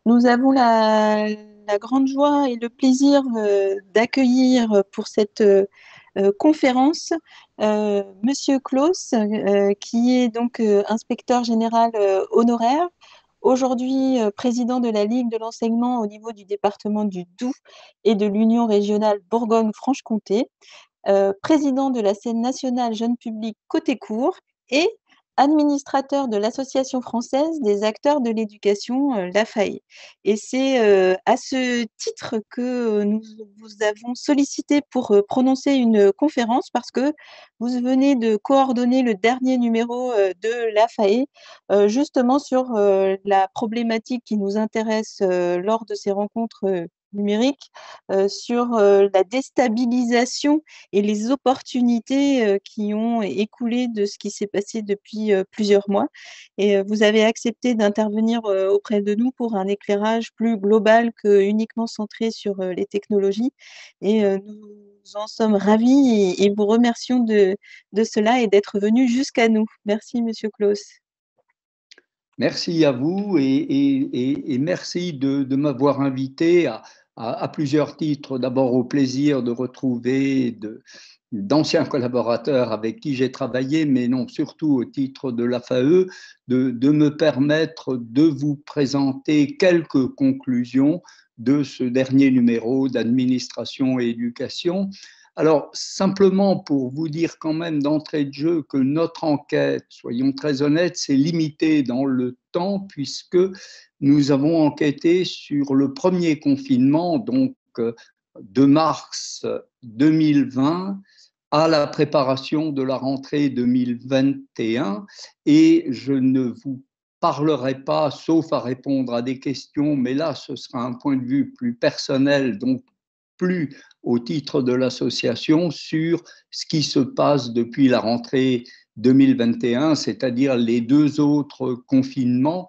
Nous avons la grande joie et le plaisir d'accueillir pour cette conférence Monsieur Claus, qui est donc inspecteur général honoraire, aujourd'hui président de la Ligue de l'enseignement au niveau du département du Doubs et de l'Union régionale Bourgogne-Franche-Comté, président de la scène nationale jeune public Côté Court et administrateur de l'Association française des acteurs de l'éducation, l'AFAE. Et c'est à ce titre que nous vous avons sollicité pour prononcer une conférence, parce que vous venez de coordonner le dernier numéro de l'AFAE, justement sur la problématique qui nous intéresse lors de ces rencontres numériques, sur la déstabilisation et les opportunités qui ont écoulé de ce qui s'est passé depuis plusieurs mois. Et vous avez accepté d'intervenir auprès de nous pour un éclairage plus global que uniquement centré sur les technologies. Et nous en sommes ravis et vous remercions de cela et d'être venu jusqu'à nous. Merci, Monsieur Claus. Merci à vous et merci de m'avoir invité à plusieurs titres. D'abord au plaisir de retrouver d'anciens collaborateurs avec qui j'ai travaillé, mais non, surtout au titre de l'AFAE, de me permettre de vous présenter quelques conclusions de ce dernier numéro d'Administration et Éducation. Alors, simplement pour vous dire quand même d'entrée de jeu que notre enquête, soyons très honnêtes, c'est limité dans le temps, puisque nous avons enquêté sur le premier confinement, donc de mars 2020 à la préparation de la rentrée 2021, et je ne vous parlerai pas, sauf à répondre à des questions, mais là, ce sera un point de vue plus personnel, donc plus au titre de l'association, sur ce qui se passe depuis la rentrée 2021, c'est-à-dire les deux autres confinements,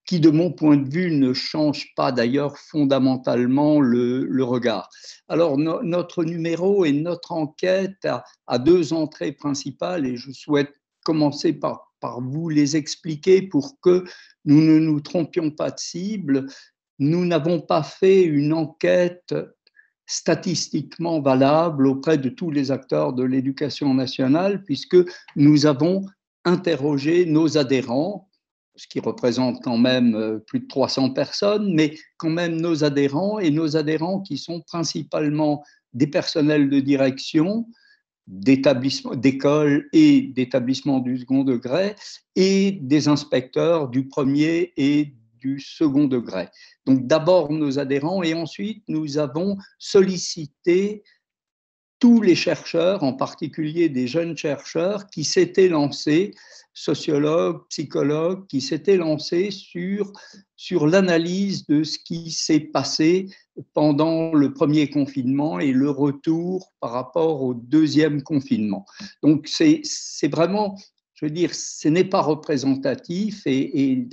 qui, de mon point de vue, ne changent pas d'ailleurs fondamentalement le regard. Alors, notre numéro et notre enquête a deux entrées principales, et je souhaite commencer par vous les expliquer pour que nous ne nous trompions pas de cible. Nous n'avons pas fait une enquête statistiquement valable auprès de tous les acteurs de l'éducation nationale, puisque nous avons interrogé nos adhérents, ce qui représente quand même plus de 300 personnes, mais quand même nos adhérents, et nos adhérents qui sont principalement des personnels de direction, d'écoles et d'établissements du second degré, et des inspecteurs du premier et du second degré. Donc d'abord nos adhérents, et ensuite nous avons sollicité tous les chercheurs, en particulier des jeunes chercheurs qui s'étaient lancés, sociologues, psychologues, qui s'étaient lancés sur l'analyse de ce qui s'est passé pendant le premier confinement et le retour par rapport au deuxième confinement. Donc c'est vraiment, je veux dire, ce n'est pas représentatif, et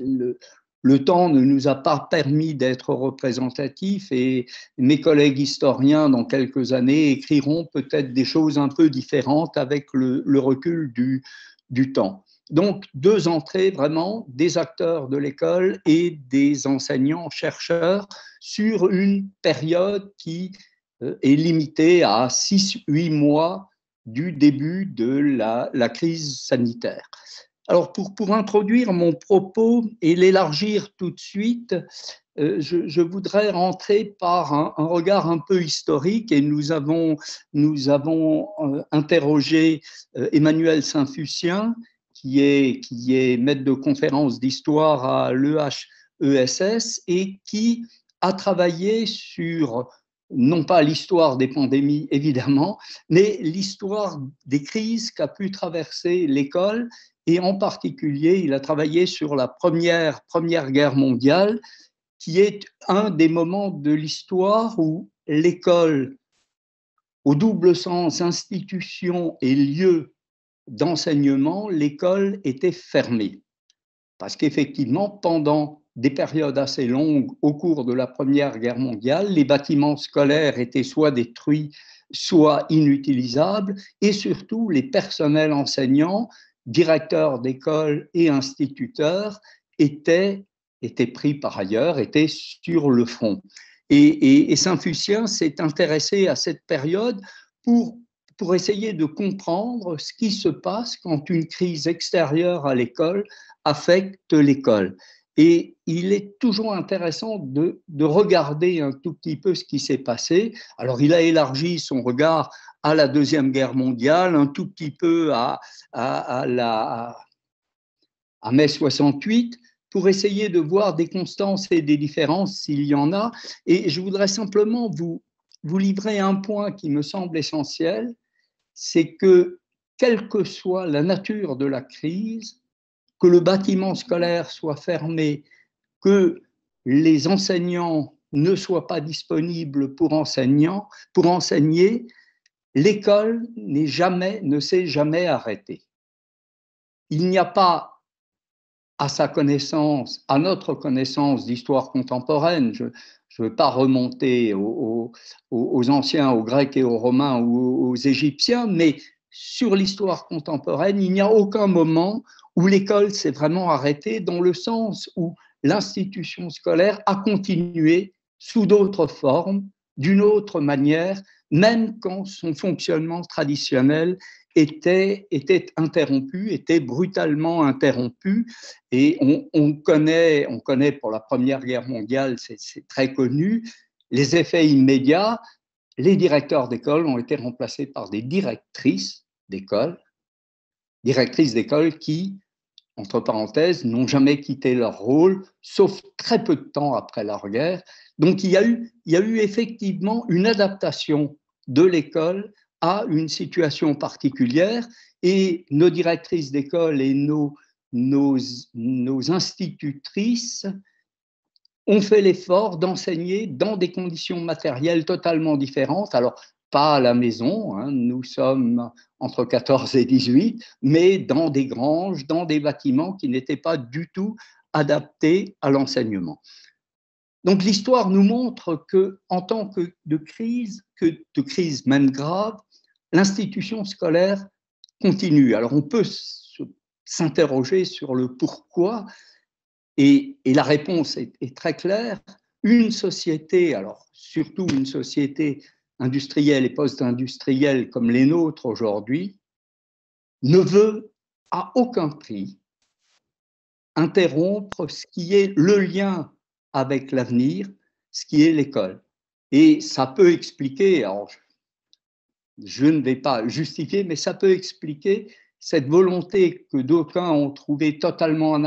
le temps ne nous a pas permis d'être représentatifs, et mes collègues historiens, dans quelques années, écriront peut-être des choses un peu différentes avec le recul du temps. Donc, deux entrées vraiment, des acteurs de l'école et des enseignants-chercheurs sur une période qui est limitée à 6-8 mois du début de la crise sanitaire. Alors, pour introduire mon propos et l'élargir tout de suite, je voudrais rentrer par un regard un peu historique, et nous avons interrogé Emmanuel Saint-Fucien, qui est maître de conférence d'histoire à l'EHESS et qui a travaillé sur, non pas l'histoire des pandémies évidemment, mais l'histoire des crises qu'a pu traverser l'école. Et en particulier, il a travaillé sur la première guerre mondiale, qui est un des moments de l'histoire où l'école, au double sens institution et lieu d'enseignement, l'école était fermée. Parce qu'effectivement, pendant des périodes assez longues au cours de la Première Guerre mondiale, les bâtiments scolaires étaient soit détruits, soit inutilisable, et surtout les personnels enseignants, directeurs d'école et instituteurs étaient pris par ailleurs, étaient sur le front. Et Saint-Fucien s'est intéressé à cette période pour essayer de comprendre ce qui se passe quand une crise extérieure à l'école affecte l'école. Et il est toujours intéressant de regarder un tout petit peu ce qui s'est passé. Alors, il a élargi son regard à la Deuxième Guerre mondiale, un tout petit peu à mai 68, pour essayer de voir des constances et des différences s'il y en a. Et je voudrais simplement vous livrer un point qui me semble essentiel, c'est que, quelle que soit la nature de la crise, que le bâtiment scolaire soit fermé, que les enseignants ne soient pas disponibles pour enseigner, l'école ne s'est jamais arrêtée. Il n'y a pas, à notre connaissance d'histoire contemporaine, je ne veux pas remonter aux anciens, aux Grecs et aux Romains ou aux Égyptiens, mais sur l'histoire contemporaine, il n'y a aucun moment où l'école s'est vraiment arrêtée, dans le sens où l'institution scolaire a continué sous d'autres formes, d'une autre manière, même quand son fonctionnement traditionnel était interrompu, était brutalement interrompu. Et on connaît pour la Première Guerre mondiale, c'est très connu, les effets immédiats. Les directeurs d'école ont été remplacés par des directrices d'école qui, entre parenthèses, n'ont jamais quitté leur rôle, sauf très peu de temps après la guerre. Donc il y a eu effectivement une adaptation de l'école à une situation particulière, et nos directrices d'école et nos institutrices ont fait l'effort d'enseigner dans des conditions matérielles totalement différentes. Alors, pas à la maison, hein, nous sommes entre 14 et 18, mais dans des granges, dans des bâtiments qui n'étaient pas du tout adaptés à l'enseignement. Donc l'histoire nous montre qu'en temps de crise même grave, l'institution scolaire continue. Alors on peut s'interroger sur le pourquoi, et la réponse est très claire. Une société, alors surtout une société industrielle et post-industrielle comme les nôtres aujourd'hui, ne veut à aucun prix interrompre ce qui est le lien avec l'avenir, ce qui est l'école. Et ça peut expliquer, alors je ne vais pas justifier, mais ça peut expliquer cette volonté que d'aucuns ont trouvée totalement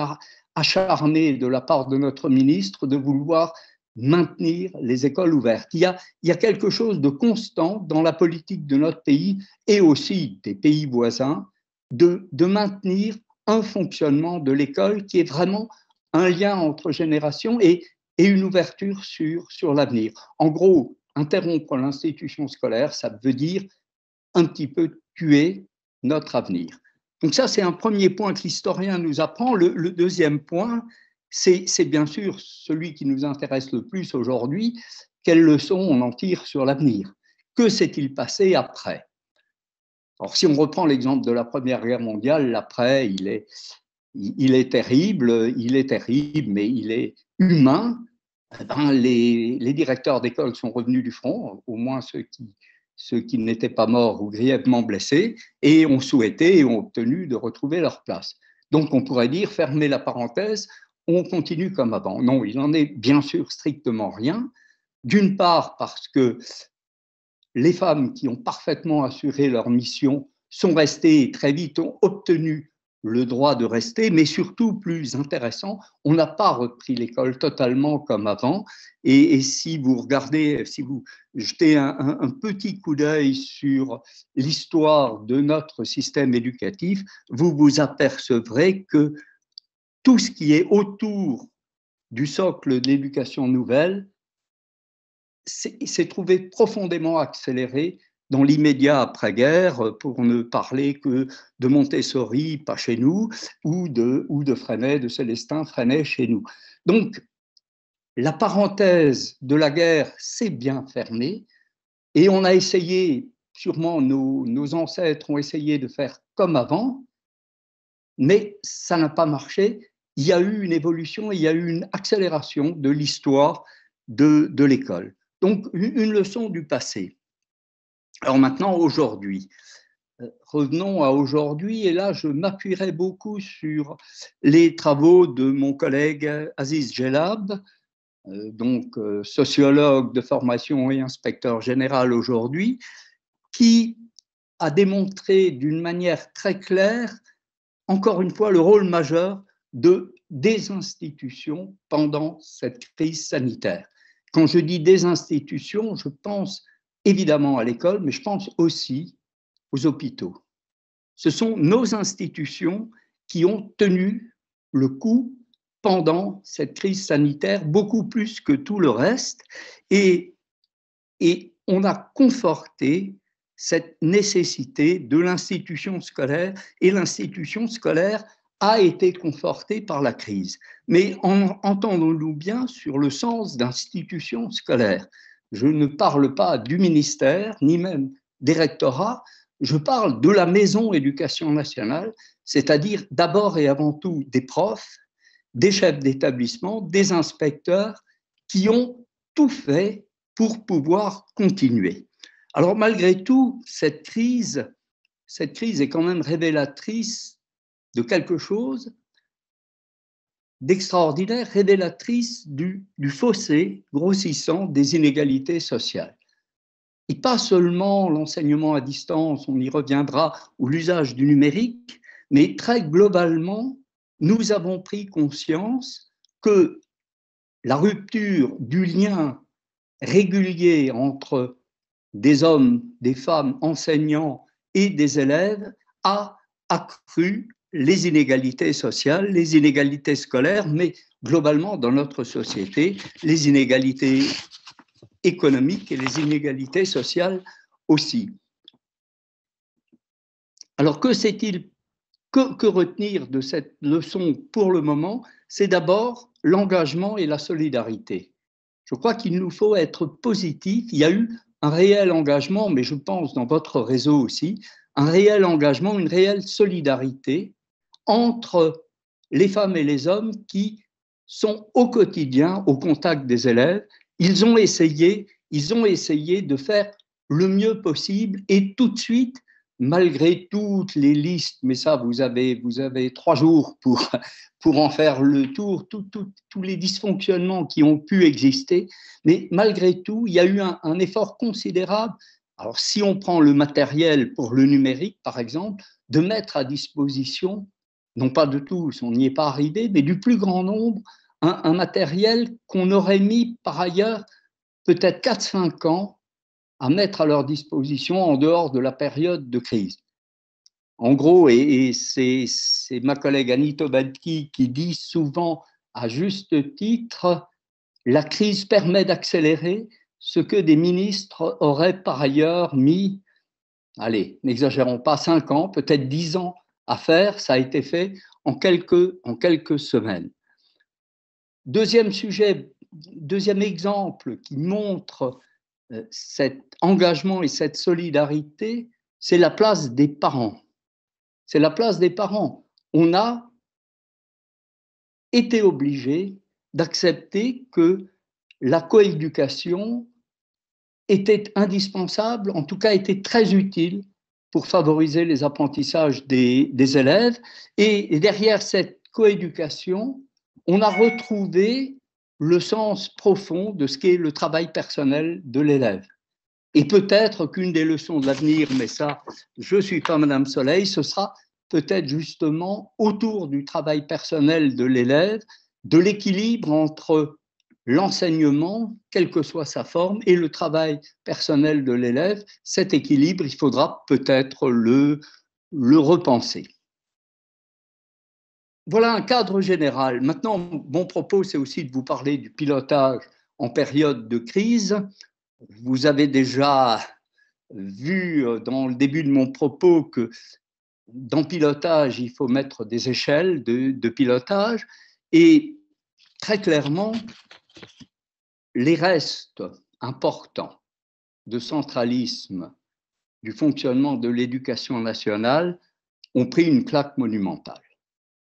acharnée de la part de notre ministre de vouloir maintenir les écoles ouvertes. Il y a quelque chose de constant dans la politique de notre pays et aussi des pays voisins de maintenir un fonctionnement de l'école qui est vraiment un lien entre générations et une ouverture sur l'avenir. En gros, interrompre l'institution scolaire, ça veut dire un petit peu tuer notre avenir. Donc ça, c'est un premier point que l'historien nous apprend. Le deuxième point, c'est bien sûr celui qui nous intéresse le plus aujourd'hui. Quelles leçons on en tire sur l'avenir? Que s'est-il passé après? Alors, si on reprend l'exemple de la Première Guerre mondiale, l'après, il est terrible, mais il est humain. Les directeurs d'école sont revenus du front, au moins ceux qui n'étaient pas morts ou grièvement blessés, et ont souhaité et ont obtenu de retrouver leur place. Donc, on pourrait dire, fermer la parenthèse, on continue comme avant. Non, il n'en est bien sûr strictement rien. D'une part, parce que les femmes qui ont parfaitement assuré leur mission sont restées et très vite ont obtenu le droit de rester, mais surtout, plus intéressant, on n'a pas repris l'école totalement comme avant. Et si vous regardez, si vous jetez un petit coup d'œil sur l'histoire de notre système éducatif, vous vous apercevrez que tout ce qui est autour du socle de l'éducation nouvelle s'est trouvé profondément accéléré dans l'immédiat après-guerre, pour ne parler que de Montessori, pas chez nous, ou de Freinet, de Célestin Freinet chez nous. Donc, la parenthèse de la guerre s'est bien fermée, Et on a essayé, sûrement nos ancêtres ont essayé de faire comme avant, mais ça n'a pas marché. Il y a eu une évolution, il y a eu une accélération de l'histoire de l'école. Donc, une leçon du passé. Alors maintenant, aujourd'hui, revenons à aujourd'hui, et là, je m'appuierai beaucoup sur les travaux de mon collègue Aziz Gelab, donc sociologue de formation et inspecteur général aujourd'hui, qui a démontré d'une manière très claire, encore une fois, le rôle majeur des institutions pendant cette crise sanitaire. Quand je dis des institutions, je pense évidemment à l'école, mais je pense aussi aux hôpitaux. Ce sont nos institutions qui ont tenu le coup pendant cette crise sanitaire, beaucoup plus que tout le reste, et on a conforté cette nécessité de l'institution scolaire, et l'institution scolaire a été confortée par la crise. Mais entendons-nous bien sur le sens d'institution scolaire. Je ne parle pas du ministère, ni même des rectorats, je parle de la maison éducation nationale, c'est-à-dire d'abord et avant tout des profs, des chefs d'établissement, des inspecteurs qui ont tout fait pour pouvoir continuer. Alors malgré tout, cette crise est quand même révélatrice de quelque chose d'extraordinaire, révélatrice du fossé grossissant des inégalités sociales. Et pas seulement l'enseignement à distance, on y reviendra, ou l'usage du numérique, mais très globalement, nous avons pris conscience que la rupture du lien régulier entre des hommes, des femmes enseignants et des élèves a accru les inégalités sociales, les inégalités scolaires, mais globalement dans notre société, les inégalités économiques et les inégalités sociales aussi. Alors que sait-il, que retenir de cette leçon pour le moment? C'est d'abord l'engagement et la solidarité. Je crois qu'il nous faut être positifs. Il y a eu un réel engagement, mais je pense dans votre réseau aussi, un réel engagement, une réelle solidarité entre les femmes et les hommes qui sont au quotidien au contact des élèves. Ils ont essayé de faire le mieux possible et tout de suite, malgré toutes les listes, mais ça, vous avez 3 jours pour en faire le tour, tous les dysfonctionnements qui ont pu exister, mais malgré tout, il y a eu un effort considérable. Alors, si on prend le matériel pour le numérique, par exemple, de mettre à disposition, non pas de tous, on n'y est pas arrivé, mais du plus grand nombre, un matériel qu'on aurait mis par ailleurs peut-être 4-5 ans à mettre à leur disposition en dehors de la période de crise. En gros, et c'est ma collègue Annie Tobadki qui dit souvent à juste titre, la crise permet d'accélérer ce que des ministres auraient par ailleurs mis, allez, n'exagérons pas, 5 ans, peut-être 10 ans à faire, ça a été fait en quelques semaines. Deuxième sujet, deuxième exemple qui montre cet engagement et cette solidarité, c'est la place des parents. C'est la place des parents. On a été obligé d'accepter que la coéducation était indispensable, en tout cas était très utile pour favoriser les apprentissages des élèves. Et derrière cette coéducation, on a retrouvé le sens profond de ce qu'est le travail personnel de l'élève. Et peut-être qu'une des leçons de l'avenir, mais ça, je ne suis pas Madame Soleil, ce sera peut-être justement autour du travail personnel de l'élève, de l'équilibre entre l'enseignement, quelle que soit sa forme, et le travail personnel de l'élève. Cet équilibre, il faudra peut-être le repenser. Voilà un cadre général. Maintenant, mon propos, c'est aussi de vous parler du pilotage en période de crise. Vous avez déjà vu dans le début de mon propos que dans pilotage, il faut mettre des échelles de pilotage et très clairement, les restes importants de centralisme du fonctionnement de l'éducation nationale ont pris une claque monumentale.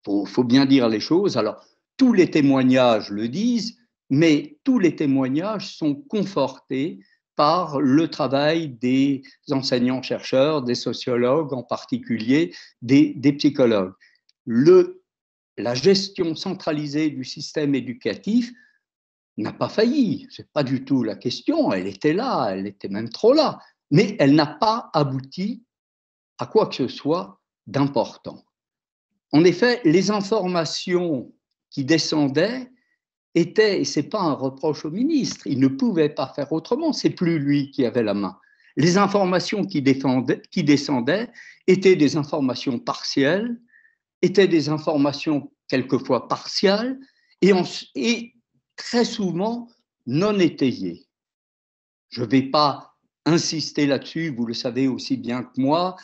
Faut bien dire les choses. Alors, tous les témoignages le disent, mais tous les témoignages sont confortés par le travail des enseignants-chercheurs, des sociologues en particulier, des psychologues. La gestion centralisée du système éducatif n'a pas failli, ce n'est pas du tout la question, elle était là, elle était même trop là, mais elle n'a pas abouti à quoi que ce soit d'important. En effet, les informations qui descendaient étaient, et ce n'est pas un reproche au ministre, il ne pouvait pas faire autrement, c'est plus lui qui avait la main. Les informations qui descendaient étaient des informations partielles, étaient des informations quelquefois partiales et très souvent non étayées. Je ne vais pas insister là-dessus, vous le savez aussi bien que moi.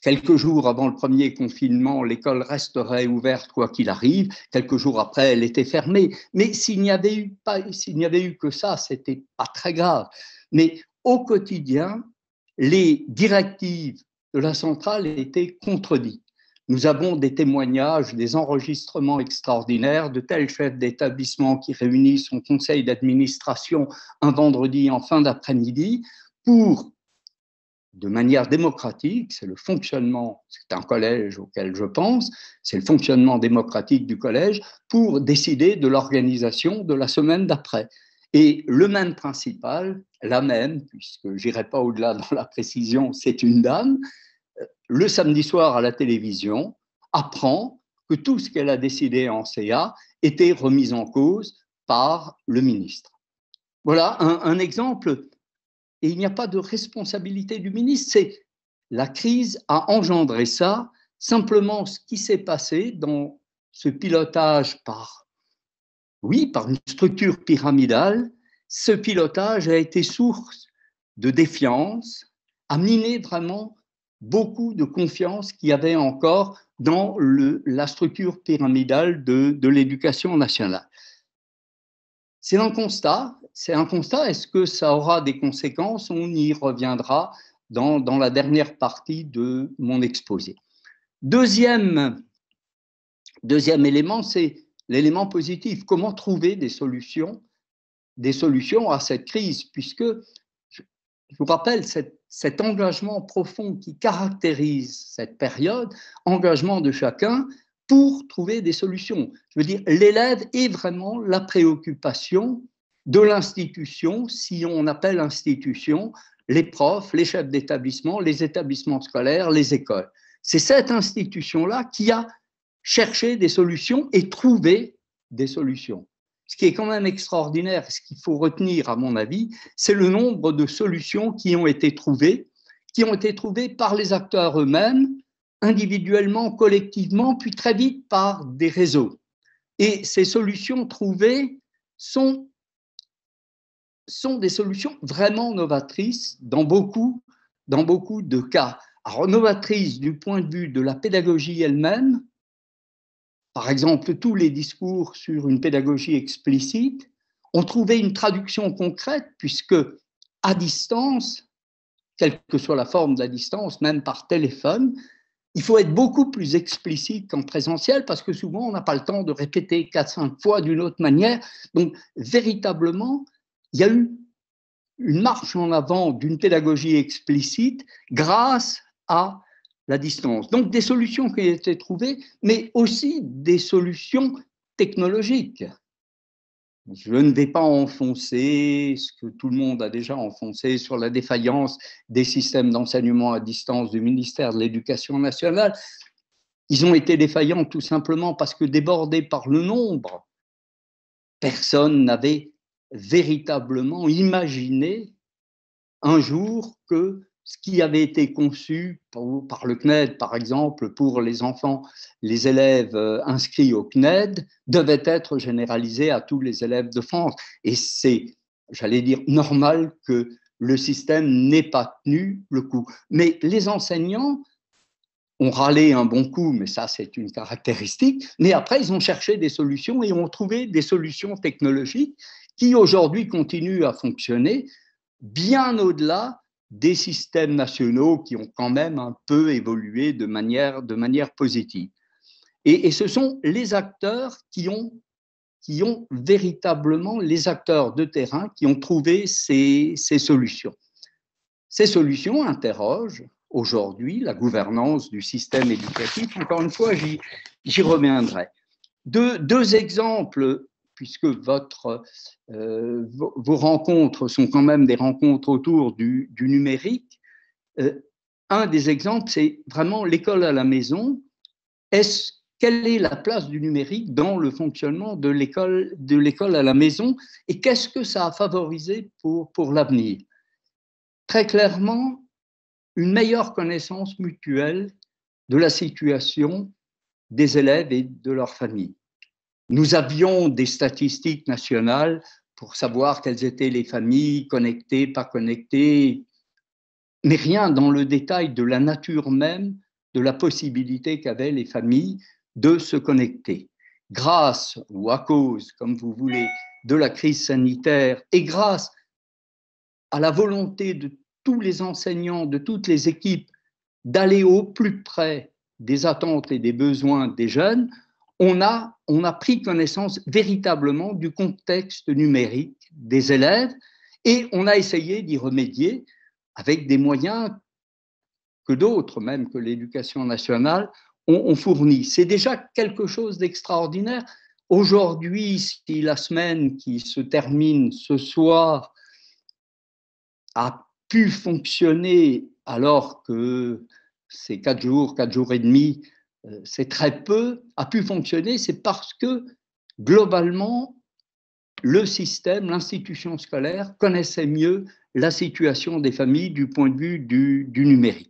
Quelques jours avant le premier confinement, l'école resterait ouverte quoi qu'il arrive. Quelques jours après, elle était fermée. Mais s'il n'y avait eu que ça, c'était pas très grave. Mais au quotidien, les directives de la centrale étaient contredites. Nous avons des témoignages, des enregistrements extraordinaires de tel chef d'établissement qui réunit son conseil d'administration un vendredi en fin d'après-midi pour, de manière démocratique, c'est le fonctionnement, c'est un collège auquel je pense, c'est le fonctionnement démocratique du collège pour décider de l'organisation de la semaine d'après. Et le même principal, la même, puisque je n'irai pas au-delà dans la précision, c'est une dame, le samedi soir à la télévision, apprend que tout ce qu'elle a décidé en CA était remis en cause par le ministre. Voilà un exemple. Et il n'y a pas de responsabilité du ministre, c'est la crise a engendré ça. Simplement, ce qui s'est passé dans ce pilotage par une structure pyramidale, ce pilotage a été source de défiance, a miné vraiment beaucoup de confiance qu'il y avait encore dans la structure pyramidale de l'éducation nationale. C'est un constat. Est-ce que ça aura des conséquences? On y reviendra dans la dernière partie de mon exposé. Deuxième élément, c'est l'élément positif. Comment trouver des solutions à cette crise? Puisque, je vous rappelle, cet engagement profond qui caractérise cette période, engagement de chacun pour trouver des solutions. Je veux dire, l'élève est vraiment la préoccupation de l'institution, si on appelle institution, les profs, les chefs d'établissement, les établissements scolaires, les écoles. C'est cette institution-là qui a cherché des solutions et trouvé des solutions. Ce qui est quand même extraordinaire, ce qu'il faut retenir à mon avis, c'est le nombre de solutions qui ont été trouvées par les acteurs eux-mêmes, individuellement, collectivement, puis très vite par des réseaux. Et ces solutions trouvées sont des solutions vraiment novatrices dans beaucoup de cas. Alors, novatrices du point de vue de la pédagogie elle-même, par exemple, tous les discours sur une pédagogie explicite ont trouvé une traduction concrète puisque, à distance, quelle que soit la forme de la distance, même par téléphone, il faut être beaucoup plus explicite qu'en présentiel parce que souvent, on n'a pas le temps de répéter 4-5 fois d'une autre manière. Donc, véritablement, il y a eu une marche en avant d'une pédagogie explicite grâce à la distance. Donc, des solutions qui ont été trouvées, mais aussi des solutions technologiques. Je ne vais pas enfoncer ce que tout le monde a déjà enfoncé sur la défaillance des systèmes d'enseignement à distance du ministère de l'Éducation nationale. Ils ont été défaillants tout simplement parce que débordés par le nombre, personne n'avait véritablement imaginé un jour que ce qui avait été conçu par le CNED, par exemple, pour les enfants, les élèves inscrits au CNED, devait être généralisé à tous les élèves de France. Et c'est, j'allais dire, normal que le système n'ait pas tenu le coup. Mais les enseignants ont râlé un bon coup, mais ça, c'est une caractéristique. Mais après, ils ont cherché des solutions et ont trouvé des solutions technologiques qui, aujourd'hui, continuent à fonctionner. bien au-delà des systèmes nationaux qui ont quand même un peu évolué de manière positive. Et ce sont les acteurs qui ont véritablement, les acteurs de terrain qui ont trouvé ces solutions. Ces solutions interrogent aujourd'hui la gouvernance du système éducatif. Encore une fois, j'y reviendrai. Deux exemples, puisque vos rencontres sont quand même des rencontres autour du numérique. Un des exemples, c'est vraiment l'école à la maison. Quelle est la place du numérique dans le fonctionnement de l'école à la maison et qu'est-ce que ça a favorisé pour l'avenir? Très clairement, une meilleure connaissance mutuelle de la situation des élèves et de leurs familles. Nous avions des statistiques nationales pour savoir quelles étaient les familles connectées, pas connectées, mais rien dans le détail de la nature même de la possibilité qu'avaient les familles de se connecter. Grâce ou à cause, comme vous voulez, de la crise sanitaire et grâce à la volonté de tous les enseignants, de toutes les équipes, d'aller au plus près des attentes et des besoins des jeunes, on a pris connaissance véritablement du contexte numérique des élèves et on a essayé d'y remédier avec des moyens que d'autres, même que l'éducation nationale, ont fourni. C'est déjà quelque chose d'extraordinaire. Aujourd'hui, si la semaine qui se termine ce soir a pu fonctionner alors que c'est 4 jours et demi, c'est très peu, a pu fonctionner, c'est parce que globalement, le système, l'institution scolaire connaissait mieux la situation des familles du point de vue du numérique.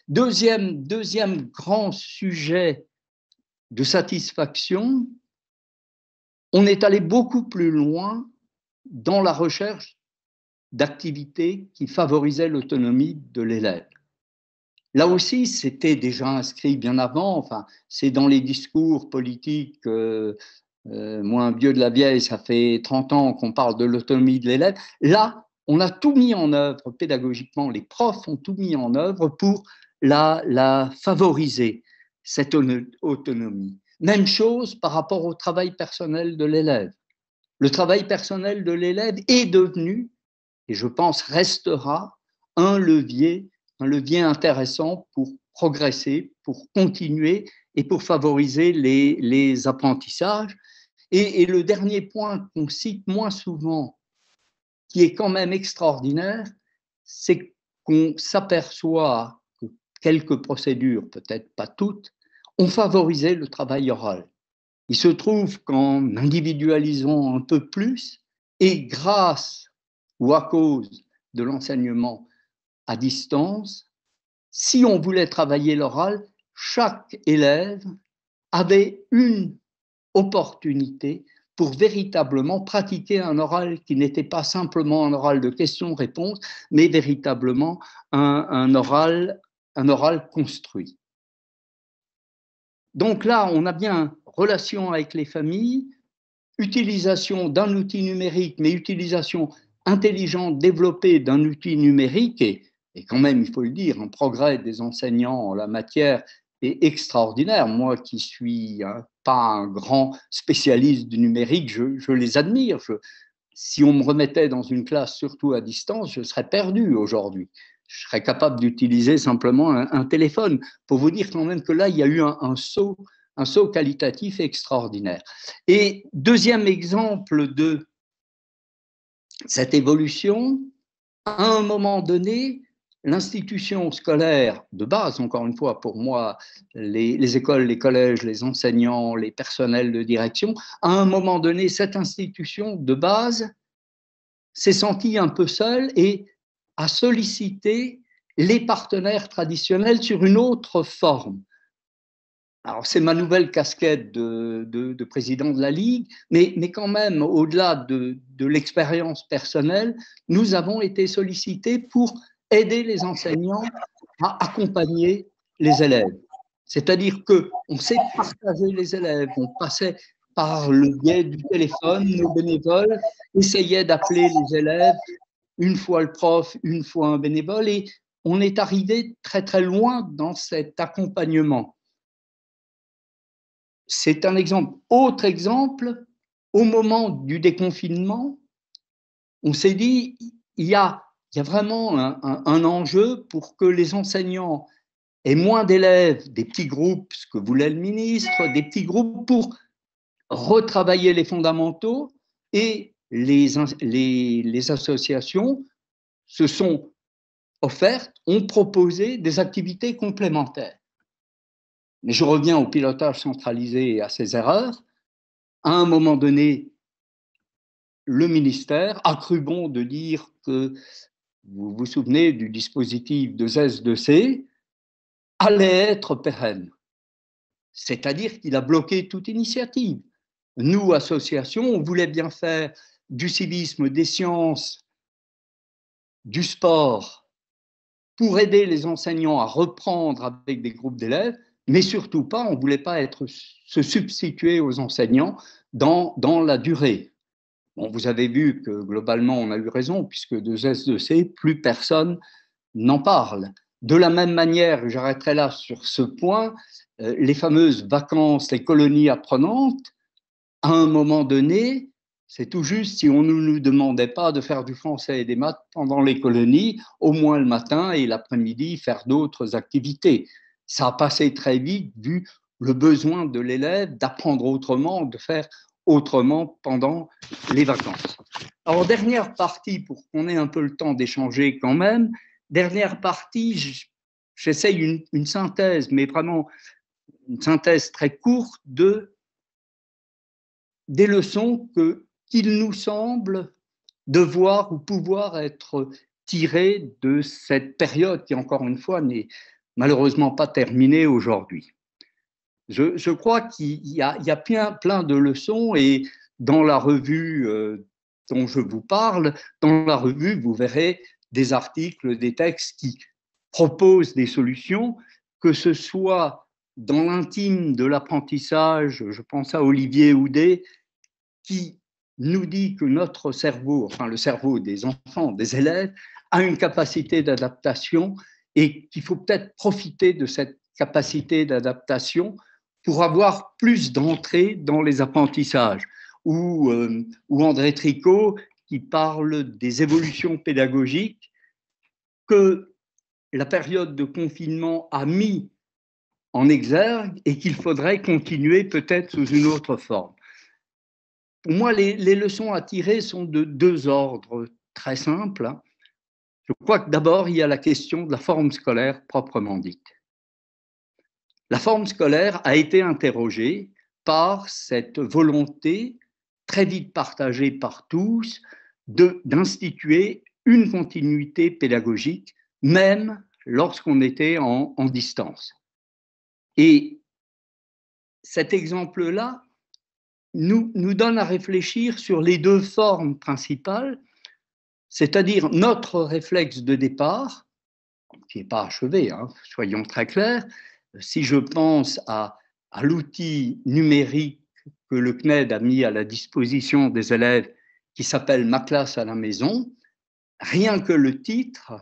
Deuxième grand sujet de satisfaction, on est allé beaucoup plus loin dans la recherche d'activités qui favorisaient l'autonomie de l'élève. Là aussi, c'était déjà inscrit bien avant, enfin, c'est dans les discours politiques, moi, un vieux de la vieille, ça fait 30 ans qu'on parle de l'autonomie de l'élève. Là, on a tout mis en œuvre pédagogiquement, les profs ont tout mis en œuvre pour la favoriser, cette autonomie. Même chose par rapport au travail personnel de l'élève. Le travail personnel de l'élève est devenu, et je pense restera, un levier intéressant pour progresser, pour continuer et pour favoriser les apprentissages. Et le dernier point qu'on cite moins souvent, qui est quand même extraordinaire, c'est qu'on s'aperçoit que quelques procédures, peut-être pas toutes, ont favorisé le travail oral. Il se trouve qu'en individualisant un peu plus, et grâce ou à cause de l'enseignement à distance, si on voulait travailler l'oral, chaque élève avait une opportunité pour véritablement pratiquer un oral qui n'était pas simplement un oral de questions-réponses, mais véritablement un oral construit. Donc là, on a bien relation avec les familles, utilisation d'un outil numérique, mais utilisation intelligente, développée d'un outil numérique, et quand même, il faut le dire, un progrès des enseignants en la matière est extraordinaire. Moi qui suis pas un grand spécialiste du numérique, je les admire. Si on me remettait dans une classe, surtout à distance, je serais perdu aujourd'hui. Je serais capable d'utiliser simplement un téléphone pour vous dire quand même que là, il y a eu un saut qualitatif extraordinaire. Et deuxième exemple de cette évolution, à un moment donné, l'institution scolaire de base, encore une fois, pour moi, les écoles, les collèges, les enseignants, les personnels de direction, à un moment donné, cette institution de base s'est sentie un peu seule et a sollicité les partenaires traditionnels sur une autre forme. Alors, c'est ma nouvelle casquette de président de la Ligue, mais quand même, au-delà de l'expérience personnelle, nous avons été sollicités pour aider les enseignants à accompagner les élèves. C'est-à-dire qu'on s'est partagé les élèves, on passait par le biais du téléphone, nos bénévoles essayaient d'appeler les élèves une fois le prof, une fois un bénévole, et on est arrivé très très loin dans cet accompagnement. C'est un exemple. Autre exemple, au moment du déconfinement, on s'est dit, il y a vraiment un enjeu pour que les enseignants aient moins d'élèves, des petits groupes, ce que voulait le ministre, des petits groupes pour retravailler les fondamentaux, et les associations se sont offertes, ont proposé des activités complémentaires. Mais je reviens au pilotage centralisé et à ses erreurs. À un moment donné, le ministère a cru bon de dire que, vous vous souvenez du dispositif de ZES2C, allait être pérenne. C'est-à-dire qu'il a bloqué toute initiative. Nous, associations, on voulait bien faire du civisme, des sciences, du sport, pour aider les enseignants à reprendre avec des groupes d'élèves, mais surtout pas, on ne voulait pas se substituer aux enseignants dans la durée. Bon, vous avez vu que globalement, on a eu raison, puisque de ZES2C, plus personne n'en parle. De la même manière, j'arrêterai là sur ce point, les fameuses vacances, les colonies apprenantes, à un moment donné, c'est tout juste si on ne nous demandait pas de faire du français et des maths pendant les colonies, au moins le matin et l'après-midi, faire d'autres activités. Ça a passé très vite vu le besoin de l'élève d'apprendre autrement, de faire autrement pendant les vacances. Alors, dernière partie, pour qu'on ait un peu le temps d'échanger quand même, dernière partie, j'essaye une synthèse, mais vraiment une synthèse très courte des leçons qu'il nous semble devoir ou pouvoir être tirées de cette période qui, encore une fois, n'est malheureusement pas terminée aujourd'hui. Je crois qu'il y a plein de leçons, et dans la revue dont je vous parle, dans la revue, vous verrez des articles, des textes qui proposent des solutions, que ce soit dans l'intime de l'apprentissage. Je pense à Olivier Houdet, qui nous dit que notre cerveau, enfin le cerveau des enfants, des élèves, a une capacité d'adaptation, et qu'il faut peut-être profiter de cette capacité d'adaptation pour avoir plus d'entrée dans les apprentissages. Ou André Tricot, qui parle des évolutions pédagogiques que la période de confinement a mis en exergue et qu'il faudrait continuer peut-être sous une autre forme. Pour moi, les leçons à tirer sont de deux ordres très simples. Je crois que d'abord, il y a la question de la forme scolaire proprement dite. La forme scolaire a été interrogée par cette volonté très vite partagée par tous d'instituer une continuité pédagogique, même lorsqu'on était en distance. Et cet exemple-là nous donne à réfléchir sur les deux formes principales, c'est-à-dire notre réflexe de départ, qui n'est pas achevé, hein, soyons très clairs. Si je pense à l'outil numérique que le CNED a mis à la disposition des élèves, qui s'appelle Ma classe à la maison, rien que le titre,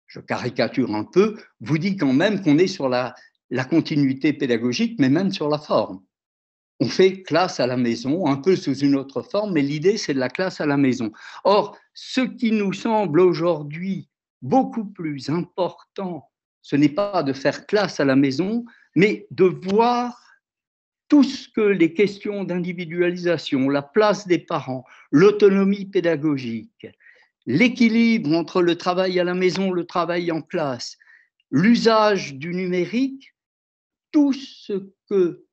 je caricature un peu, vous dit quand même qu'on est sur la continuité pédagogique, mais même sur la forme. On fait classe à la maison, un peu sous une autre forme, mais l'idée, c'est de la classe à la maison. Or, ce qui nous semble aujourd'hui beaucoup plus important, ce n'est pas de faire classe à la maison, mais de voir tout ce que les questions d'individualisation, la place des parents, l'autonomie pédagogique, l'équilibre entre le travail à la maison, le travail en classe, l'usage du numérique, tout ce que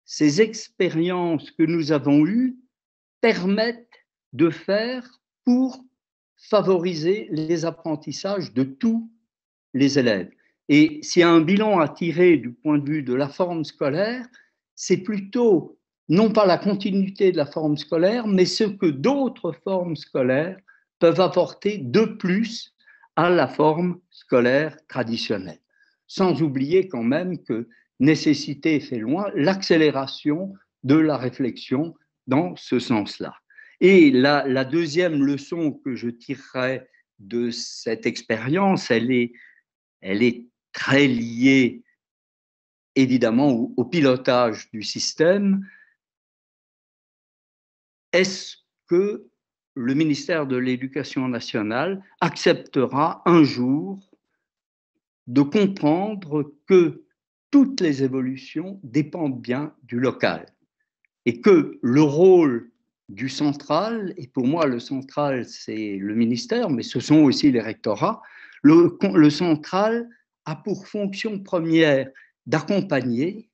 ces expériences que nous avons eues permettent de faire pour favoriser les apprentissages de tous les élèves. Et s'il y a un bilan à tirer du point de vue de la forme scolaire, c'est plutôt non pas la continuité de la forme scolaire, mais ce que d'autres formes scolaires peuvent apporter de plus à la forme scolaire traditionnelle. Sans oublier quand même que nécessité fait loin l'accélération de la réflexion dans ce sens-là. Et la deuxième leçon que je tirerai de cette expérience, elle est très liée évidemment au pilotage du système. Est-ce que le ministère de l'Éducation nationale acceptera un jour de comprendre que toutes les évolutions dépendent bien du local et que le rôle du central, et pour moi le central c'est le ministère, mais ce sont aussi les rectorats, le central a pour fonction première d'accompagner,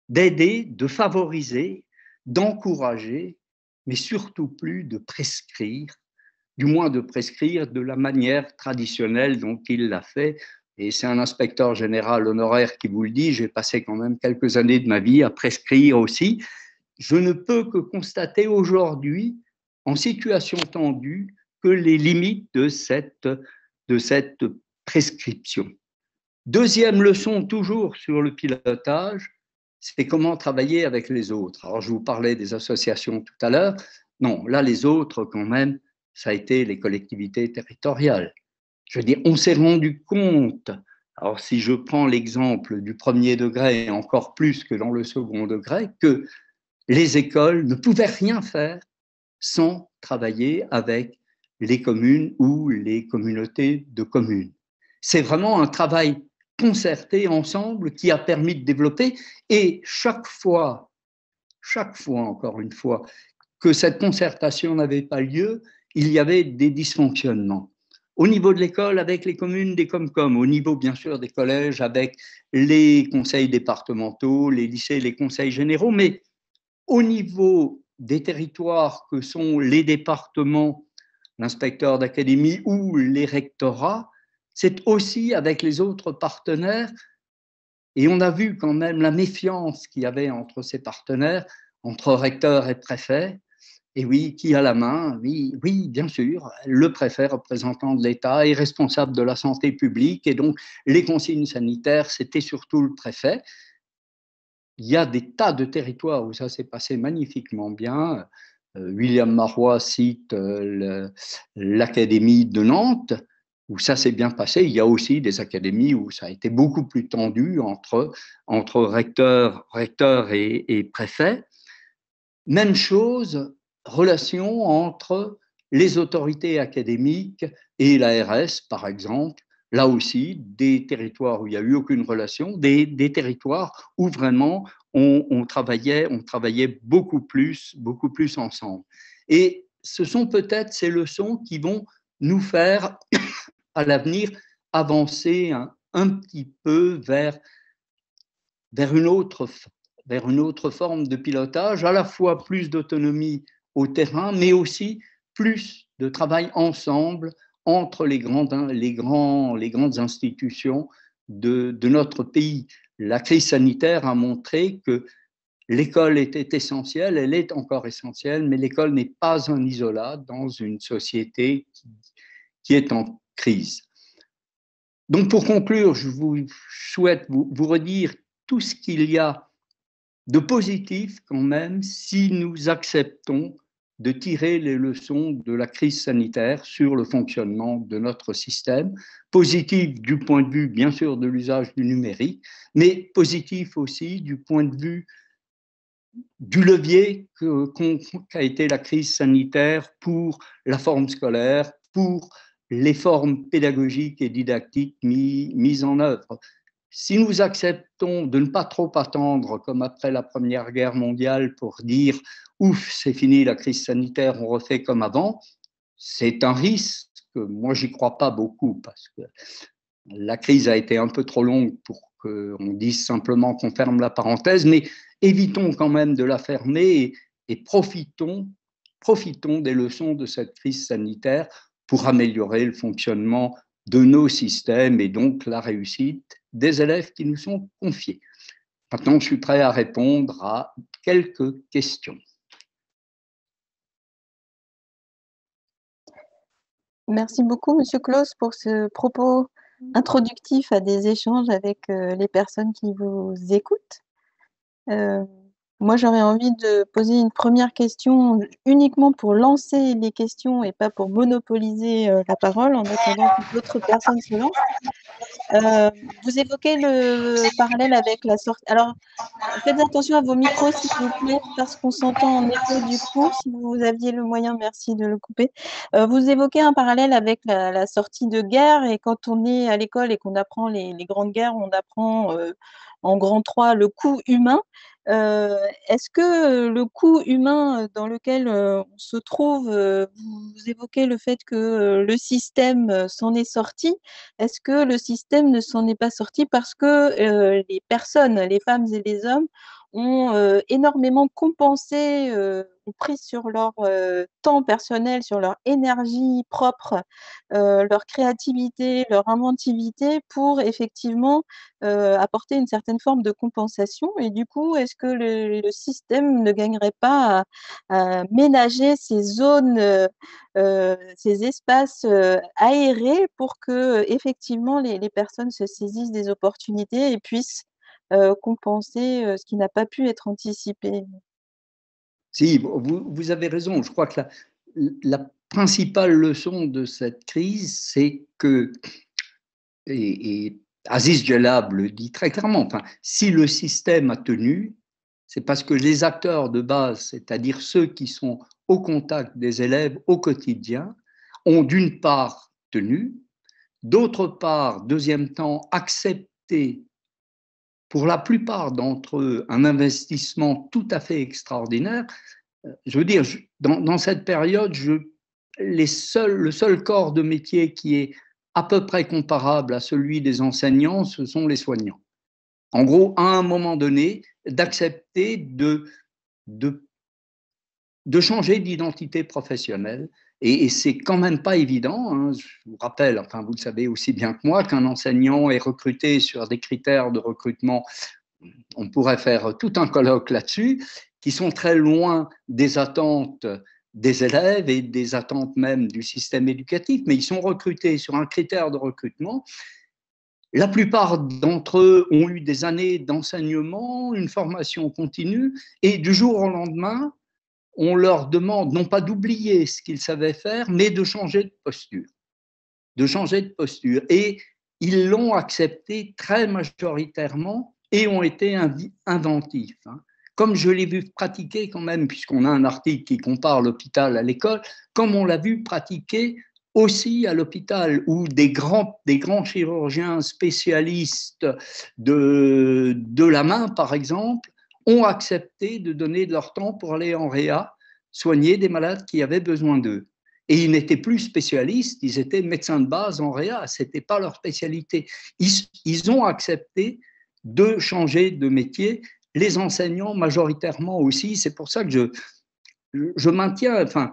d'aider, de favoriser, d'encourager, mais surtout plus de prescrire, du moins de prescrire de la manière traditionnelle dont il l'a fait. Et c'est un inspecteur général honoraire qui vous le dit, j'ai passé quand même quelques années de ma vie à prescrire aussi. Je ne peux que constater aujourd'hui, en situation tendue, que les limites de cette prescription. Deuxième leçon, toujours sur le pilotage, c'est comment travailler avec les autres. Alors, je vous parlais des associations tout à l'heure. Non, là, les autres, quand même, ça a été les collectivités territoriales. Je veux dire, on s'est rendu compte, alors si je prends l'exemple du premier degré, encore plus que dans le second degré, que les écoles ne pouvaient rien faire sans travailler avec les communes ou les communautés de communes. C'est vraiment un travail concerté ensemble qui a permis de développer, et chaque fois encore une fois, que cette concertation n'avait pas lieu, il y avait des dysfonctionnements. Au niveau de l'école, avec les communes des Comcom, au niveau bien sûr des collèges, avec les conseils départementaux, les lycées, les conseils généraux, mais au niveau des territoires que sont les départements, l'inspecteur d'académie ou les rectorats, c'est aussi avec les autres partenaires. Et on a vu quand même la méfiance qu'il y avait entre ces partenaires, entre recteurs et préfets. Et oui, qui a la main? Oui, oui, bien sûr, le préfet, représentant de l'État, est responsable de la santé publique, et donc les consignes sanitaires, c'était surtout le préfet. Il y a des tas de territoires où ça s'est passé magnifiquement bien. William Marois cite l'Académie de Nantes, où ça s'est bien passé. Il y a aussi des académies où ça a été beaucoup plus tendu entre recteurs et préfets. Même chose, relation entre les autorités académiques et l'ARS, par exemple. Là aussi, des territoires où il n'y a eu aucune relation, des territoires où vraiment on travaillait beaucoup plus ensemble. Et ce sont peut-être ces leçons qui vont nous faire, à l'avenir, avancer un petit peu vers une autre forme de pilotage, à la fois plus d'autonomie au terrain, mais aussi plus de travail ensemble entre les grandes institutions de notre pays. La crise sanitaire a montré que l'école était essentielle, elle est encore essentielle, mais l'école n'est pas un isolat dans une société qui est en crise. Donc pour conclure, je vous souhaite vous redire tout ce qu'il y a de positif quand même si nous acceptons de tirer les leçons de la crise sanitaire sur le fonctionnement de notre système. Positif du point de vue, bien sûr, de l'usage du numérique, mais positif aussi du point de vue du levier qu'a été la crise sanitaire pour la forme scolaire, pour les formes pédagogiques et didactiques mises en œuvre. Si nous acceptons de ne pas trop attendre, comme après la Première Guerre mondiale, pour dire « ouf, c'est fini la crise sanitaire, on refait comme avant », c'est un risque. Moi, j'y crois pas beaucoup, parce que la crise a été un peu trop longue pour qu'on dise simplement qu'on ferme la parenthèse, mais évitons quand même de la fermer et profitons des leçons de cette crise sanitaire pour améliorer le fonctionnement de nos systèmes et donc la réussite des élèves qui nous sont confiés. Maintenant, je suis prêt à répondre à quelques questions. Merci beaucoup, Monsieur Claus, pour ce propos introductif à des échanges avec les personnes qui vous écoutent. Moi, j'aurais envie de poser une première question uniquement pour lancer les questions et pas pour monopoliser la parole en attendant que d'autres personnes se lancent. Vous évoquez le parallèle avec la sortie. Alors, faites attention à vos micros, s'il vous plaît, parce qu'on s'entend en écho du coup. Si vous aviez le moyen, merci de le couper. Vous évoquez un parallèle avec la sortie de guerre, et quand on est à l'école et qu'on apprend les grandes guerres, on apprend en grand 3 le coût humain. Est-ce que le coût humain dans lequel on se trouve, vous évoquez le fait que le système s'en est sorti. Est-ce que le système ne s'en est pas sorti parce que les personnes, les femmes et les hommes, ont énormément compensé, ont pris sur leur temps personnel, sur leur énergie propre, leur créativité, leur inventivité pour effectivement apporter une certaine forme de compensation. Et du coup, est-ce que le système ne gagnerait pas à ménager ces zones, ces espaces aérés pour que effectivement les personnes se saisissent des opportunités et puissent compenser ce qui n'a pas pu être anticipé? Si, vous avez raison. Je crois que la principale leçon de cette crise, c'est que, et Aziz Jalab le dit très clairement, enfin, si le système a tenu, c'est parce que les acteurs de base, c'est-à-dire ceux qui sont au contact des élèves au quotidien, ont d'une part tenu, d'autre part, deuxième temps, accepté pour la plupart d'entre eux un investissement tout à fait extraordinaire. Je veux dire, dans cette période, le seul corps de métier qui est à peu près comparable à celui des enseignants, ce sont les soignants. En gros, à un moment donné, d'accepter de, de changer d'identité professionnelle. Et c'est quand même pas évident. Hein. Je vous rappelle, enfin vous le savez aussi bien que moi, qu'un enseignant est recruté sur des critères de recrutement, on pourrait faire tout un colloque là-dessus, qui sont très loin des attentes des élèves et des attentes même du système éducatif, mais ils sont recrutés sur un critère de recrutement. La plupart d'entre eux ont eu des années d'enseignement, une formation continue, et du jour au lendemain, on leur demande non pas d'oublier ce qu'ils savaient faire, mais de changer de posture. De changer de posture. Et ils l'ont accepté très majoritairement et ont été inventifs. Hein. Comme je l'ai vu pratiquer quand même, puisqu'on a un article qui compare l'hôpital à l'école, comme on l'a vu pratiquer aussi à l'hôpital, où des grands chirurgiens spécialistes de la main, par exemple, ont accepté de donner de leur temps pour aller en réa, soigner des malades qui avaient besoin d'eux. Et ils n'étaient plus spécialistes, ils étaient médecins de base en réa, ce n'était pas leur spécialité. Ils ont accepté de changer de métier, les enseignants majoritairement aussi. C'est pour ça que je maintiens, enfin,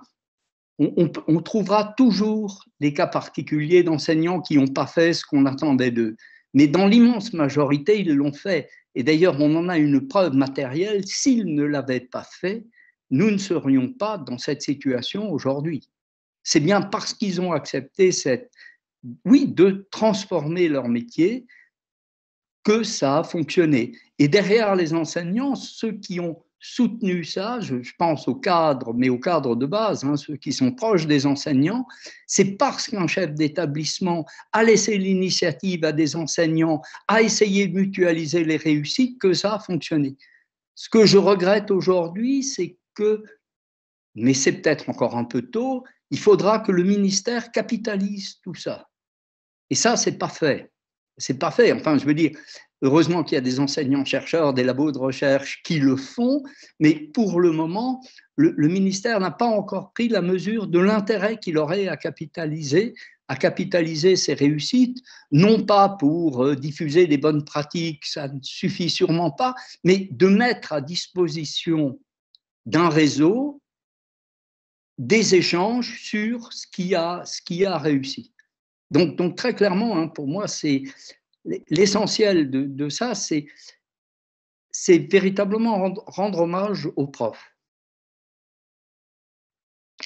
on trouvera toujours des cas particuliers d'enseignants qui n'ont pas fait ce qu'on attendait d'eux. Mais dans l'immense majorité, ils l'ont fait. Et d'ailleurs, on en a une preuve matérielle. S'ils ne l'avaient pas fait, nous ne serions pas dans cette situation aujourd'hui. C'est bien parce qu'ils ont accepté de transformer leur métier que ça a fonctionné. Et derrière les enseignants, ceux qui ont soutenu ça, je pense aux cadres, mais aux cadres de base, hein, ceux qui sont proches des enseignants, c'est parce qu'un chef d'établissement a laissé l'initiative à des enseignants, a essayé de mutualiser les réussites, que ça a fonctionné. Ce que je regrette aujourd'hui, c'est que, mais c'est peut-être encore un peu tôt, il faudra que le ministère capitalise tout ça. Et ça, c'est pas fait. C'est pas fait. Enfin, je veux dire, heureusement qu'il y a des enseignants-chercheurs, des labos de recherche qui le font, mais pour le moment, le ministère n'a pas encore pris la mesure de l'intérêt qu'il aurait à capitaliser ces réussites, non pas pour diffuser des bonnes pratiques, ça ne suffit sûrement pas, mais de mettre à disposition d'un réseau des échanges sur ce qui a réussi. Donc très clairement, hein, pour moi, c'est l'essentiel de ça, c'est véritablement rendre hommage aux profs.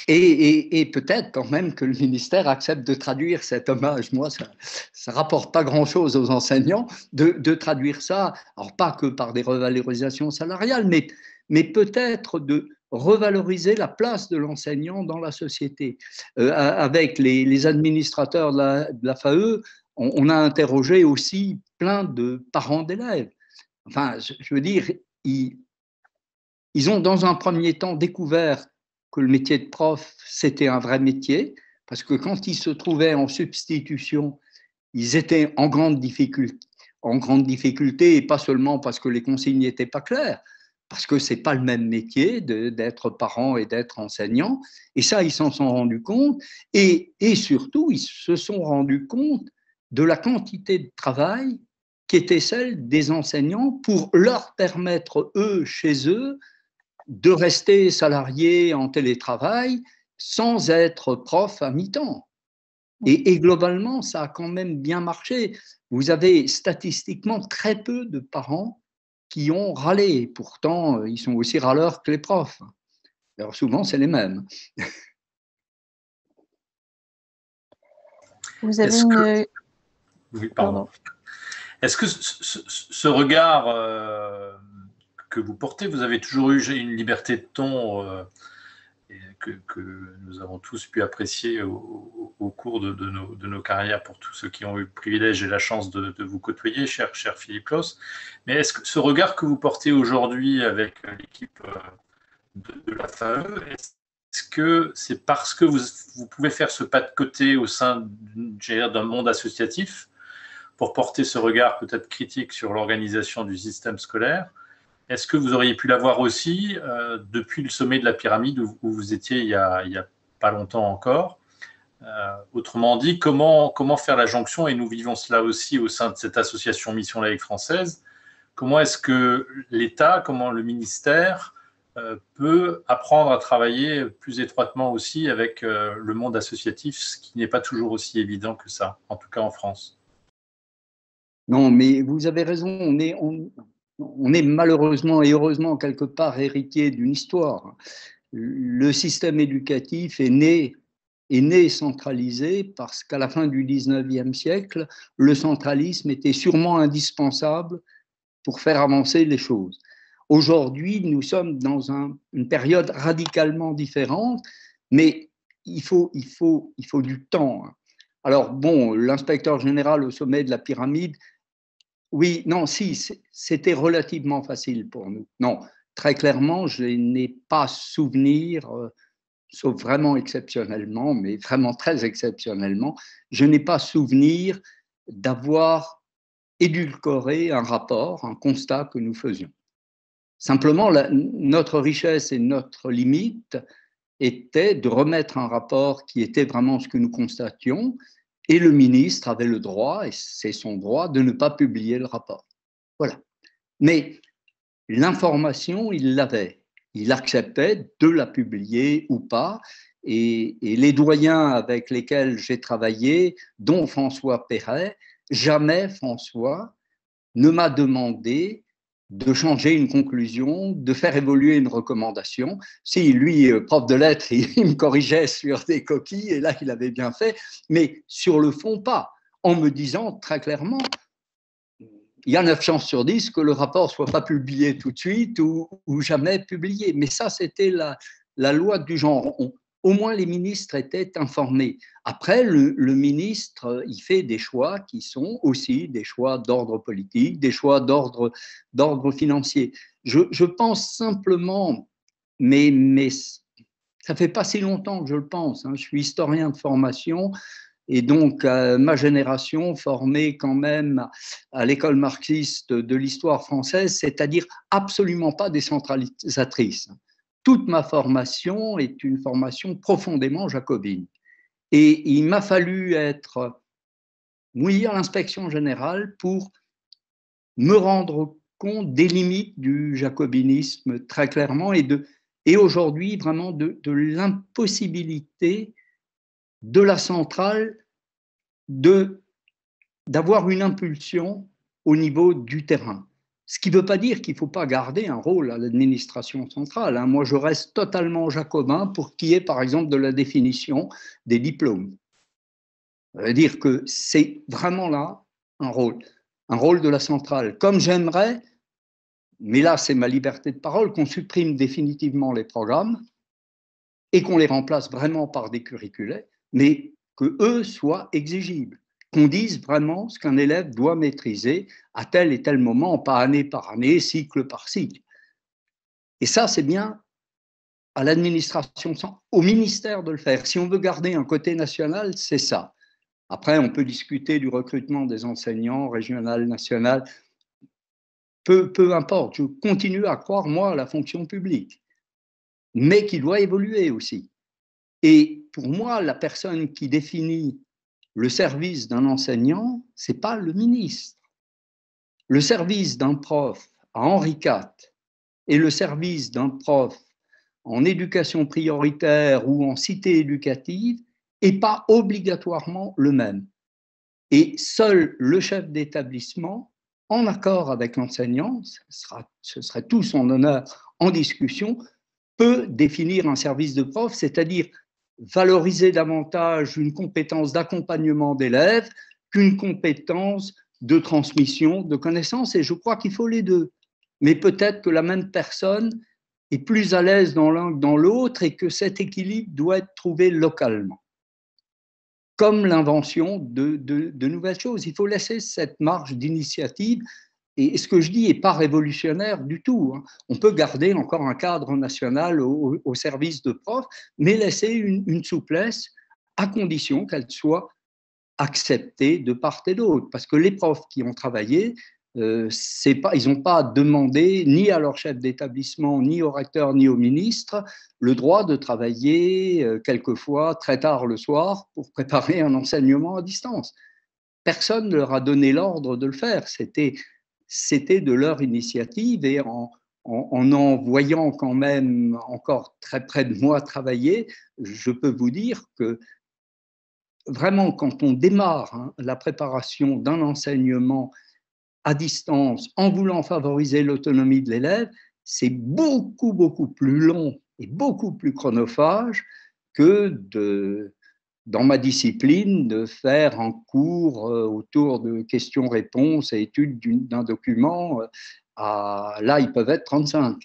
Et peut-être quand même que le ministère accepte de traduire cet hommage. Moi, ça ne rapporte pas grand-chose aux enseignants de traduire ça, alors pas que par des revalorisations salariales, mais peut-être de revaloriser la place de l'enseignant dans la société. Avec les administrateurs de la FAE, on a interrogé aussi plein de parents d'élèves. Enfin, je veux dire, ils ont dans un premier temps découvert que le métier de prof, c'était un vrai métier, parce que quand ils se trouvaient en substitution, ils étaient en grande difficulté, et pas seulement parce que les consignes n'étaient pas claires, parce que ce n'est pas le même métier d'être parent et d'être enseignant. Et ça, ils s'en sont rendus compte. Et surtout, ils se sont rendus compte de la quantité de travail qui était celle des enseignants pour leur permettre, eux, chez eux, de rester salarié en télétravail sans être prof à mi-temps. Et globalement, ça a quand même bien marché. Vous avez statistiquement très peu de parents qui ont râlé. Pourtant, ils sont aussi râleurs que les profs. Alors souvent, c'est les mêmes. Vous avez une... Oui, pardon. Est-ce que ce regard que vous portez, vous avez toujours eu une liberté de ton que nous avons tous pu apprécier au cours de nos carrières pour tous ceux qui ont eu le privilège et la chance de vous côtoyer, cher Philippe Clos. Mais est-ce que ce regard que vous portez aujourd'hui avec l'équipe de la FAE, est-ce que c'est parce que vous pouvez faire ce pas de côté au sein d'un monde associatif pour porter ce regard peut-être critique sur l'organisation du système scolaire? Est-ce que vous auriez pu l'avoir aussi depuis le sommet de la pyramide où vous étiez il y a pas longtemps encore? Autrement dit, comment faire la jonction, et nous vivons cela aussi au sein de cette association Mission laïque française, comment est-ce que l'État, comment le ministère peut apprendre à travailler plus étroitement aussi avec le monde associatif, ce qui n'est pas toujours aussi évident que ça, en tout cas en France? Non, mais vous avez raison, on est malheureusement et heureusement quelque part héritier d'une histoire. Le système éducatif est né centralisé parce qu'à la fin du 19e siècle, le centralisme était sûrement indispensable pour faire avancer les choses. Aujourd'hui, nous sommes dans une période radicalement différente, mais il faut du temps. Alors bon, l'inspecteur général au sommet de la pyramide, oui, non, si, c'était relativement facile pour nous. Non, très clairement, je n'ai pas souvenir, sauf vraiment exceptionnellement, mais vraiment très exceptionnellement, je n'ai pas souvenir d'avoir édulcoré un rapport, un constat que nous faisions. Simplement, notre richesse et notre limite était de remettre un rapport qui était vraiment ce que nous constations, et le ministre avait le droit, et c'est son droit, de ne pas publier le rapport. Voilà. Mais l'information, il l'avait. Il acceptait de la publier ou pas, et les doyens avec lesquels j'ai travaillé, dont François Perret, jamais François ne m'a demandé de changer une conclusion, de faire évoluer une recommandation. Si lui, prof de lettres, il me corrigeait sur des coquilles, et là, il avait bien fait, mais sur le fond, pas, en me disant très clairement, il y a 9 chances sur 10 que le rapport ne soit pas publié tout de suite ou jamais publié. Mais ça, c'était la loi du genre. Au moins, les ministres étaient informés. Après, le ministre, il fait des choix qui sont aussi des choix d'ordre politique, des choix d'ordre financier. Je pense simplement, mais ça ne fait pas si longtemps que je le pense, hein. Je suis historien de formation, et donc ma génération formée quand même à l'école marxiste de l'histoire française, c'est-à-dire absolument pas décentralisatrice. Toute ma formation est une formation profondément jacobine. Et il m'a fallu être, oui, à l'inspection générale pour me rendre compte des limites du jacobinisme très clairement, et aujourd'hui vraiment de l'impossibilité de la centrale d'avoir une impulsion au niveau du terrain. Ce qui ne veut pas dire qu'il ne faut pas garder un rôle à l'administration centrale, hein. Moi, je reste totalement jacobin pour qu'il y ait, par exemple, de la définition des diplômes. Ça veut dire que c'est vraiment là un rôle de la centrale. Comme j'aimerais, mais là, c'est ma liberté de parole, qu'on supprime définitivement les programmes et qu'on les remplace vraiment par des curriculets, mais qu'eux soient exigibles, qu'on dise vraiment ce qu'un élève doit maîtriser à tel et tel moment, pas année par année, cycle par cycle. Et ça, c'est bien à l'administration, au ministère de le faire. Si on veut garder un côté national, c'est ça. Après, on peut discuter du recrutement des enseignants, régional, national, peu importe. Je continue à croire, moi, à la fonction publique, mais qui doit évoluer aussi. Et pour moi, la personne qui définit le service d'un enseignant, ce n'est pas le ministre. Le service d'un prof à Henri IV et le service d'un prof en éducation prioritaire ou en cité éducative n'est pas obligatoirement le même. Et seul le chef d'établissement, en accord avec l'enseignant, ce serait tout son honneur en discussion, peut définir un service de prof, c'est-à-dire valoriser davantage une compétence d'accompagnement d'élèves qu'une compétence de transmission de connaissances. Et je crois qu'il faut les deux. Mais peut-être que la même personne est plus à l'aise dans l'un que dans l'autre et que cet équilibre doit être trouvé localement. Comme l'invention de nouvelles choses. Il faut laisser cette marge d'initiative. Et ce que je dis n'est pas révolutionnaire du tout, hein. On peut garder encore un cadre national au service de profs, mais laisser une souplesse à condition qu'elle soit acceptée de part et d'autre. Parce que les profs qui ont travaillé, ils n'ont pas demandé ni à leur chef d'établissement, ni au recteur, ni au ministre le droit de travailler quelquefois très tard le soir pour préparer un enseignement à distance. Personne ne leur a donné l'ordre de le faire. C'était de leur initiative et en voyant quand même encore très près de moi travailler, je peux vous dire que vraiment quand on démarre la préparation d'un enseignement à distance en voulant favoriser l'autonomie de l'élève, c'est beaucoup, beaucoup plus long et beaucoup plus chronophage que dans ma discipline, de faire un cours autour de questions-réponses et études d'un document. Là, ils peuvent être 35.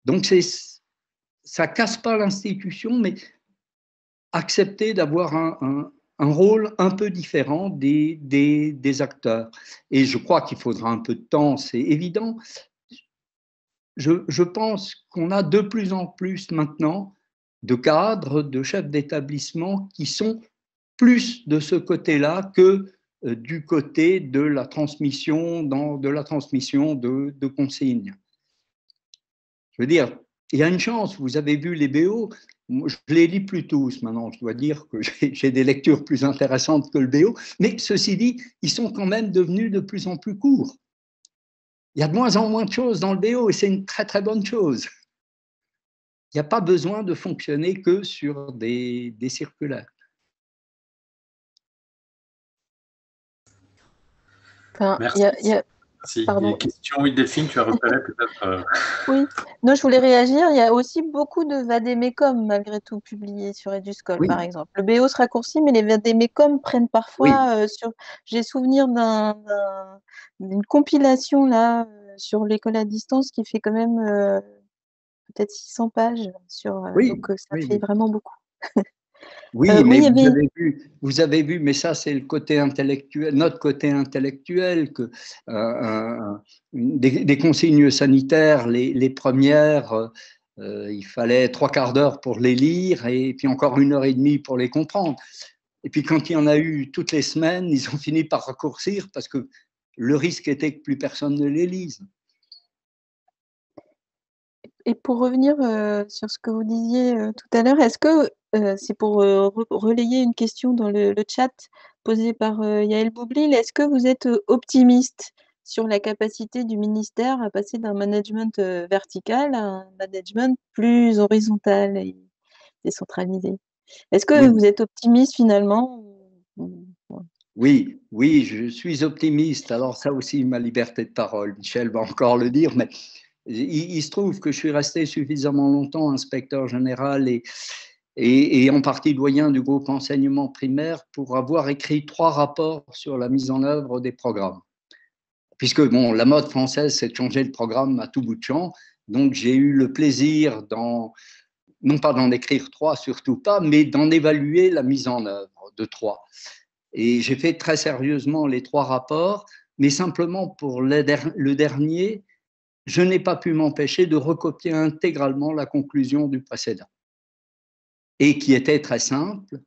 Donc, ça ne casse pas l'institution, mais accepter d'avoir un rôle un peu différent des acteurs. Et je crois qu'il faudra un peu de temps, c'est évident. Je pense qu'on a de plus en plus maintenant de cadres, de chefs d'établissement qui sont plus de ce côté-là que du côté de la transmission, de consignes. Je veux dire, il y a une chance, vous avez vu les BO, je les lis plus tous maintenant, je dois dire que j'ai des lectures plus intéressantes que le BO, mais ceci dit, ils sont quand même devenus de plus en plus courts. Il y a de moins en moins de choses dans le BO et c'est une très très bonne chose. Il n'y a pas besoin de fonctionner que sur des circulaires. Enfin, merci. Si, il y a une question, oui, Delphine, tu as repéré peut-être. Oui, non, je voulais réagir. Il y a aussi beaucoup de vadémécom malgré tout publiés sur Eduscol, Oui. par exemple. Le BO se raccourcit, mais les vadémécom prennent parfois j'ai souvenir d'une compilation là sur l'école à distance qui fait quand même peut-être 600 pages donc ça fait vraiment beaucoup. Oui, mais vous avez vu, mais ça c'est le côté intellectuel, notre côté intellectuel, que des consignes sanitaires, les premières, il fallait 3/4 d'heure pour les lire et puis encore 1h30 pour les comprendre. Et puis quand il y en a eu toutes les semaines, ils ont fini par raccourcir parce que le risque était que plus personne ne les lise. Et pour revenir sur ce que vous disiez tout à l'heure, est-ce que c'est pour relayer une question dans le chat posée par Yael Boublil, est-ce que vous êtes optimiste sur la capacité du ministère à passer d'un management vertical à un management plus horizontal et décentralisé? Est-ce que vous êtes optimiste finalement? Oui, oui, je suis optimiste. Alors ça aussi, ma liberté de parole, Michel va encore le dire, mais il se trouve que je suis resté suffisamment longtemps inspecteur général et en partie doyen du groupe enseignement primaire pour avoir écrit 3 rapports sur la mise en œuvre des programmes. Puisque bon, la mode française, c'est de changer le programme à tout bout de champ. Donc j'ai eu le plaisir, non pas d'en écrire 3, surtout pas, mais d'en évaluer la mise en œuvre de 3. Et j'ai fait très sérieusement les 3 rapports, mais simplement pour le dernier, je n'ai pas pu m'empêcher de recopier intégralement la conclusion du précédent. Et qui était très simple,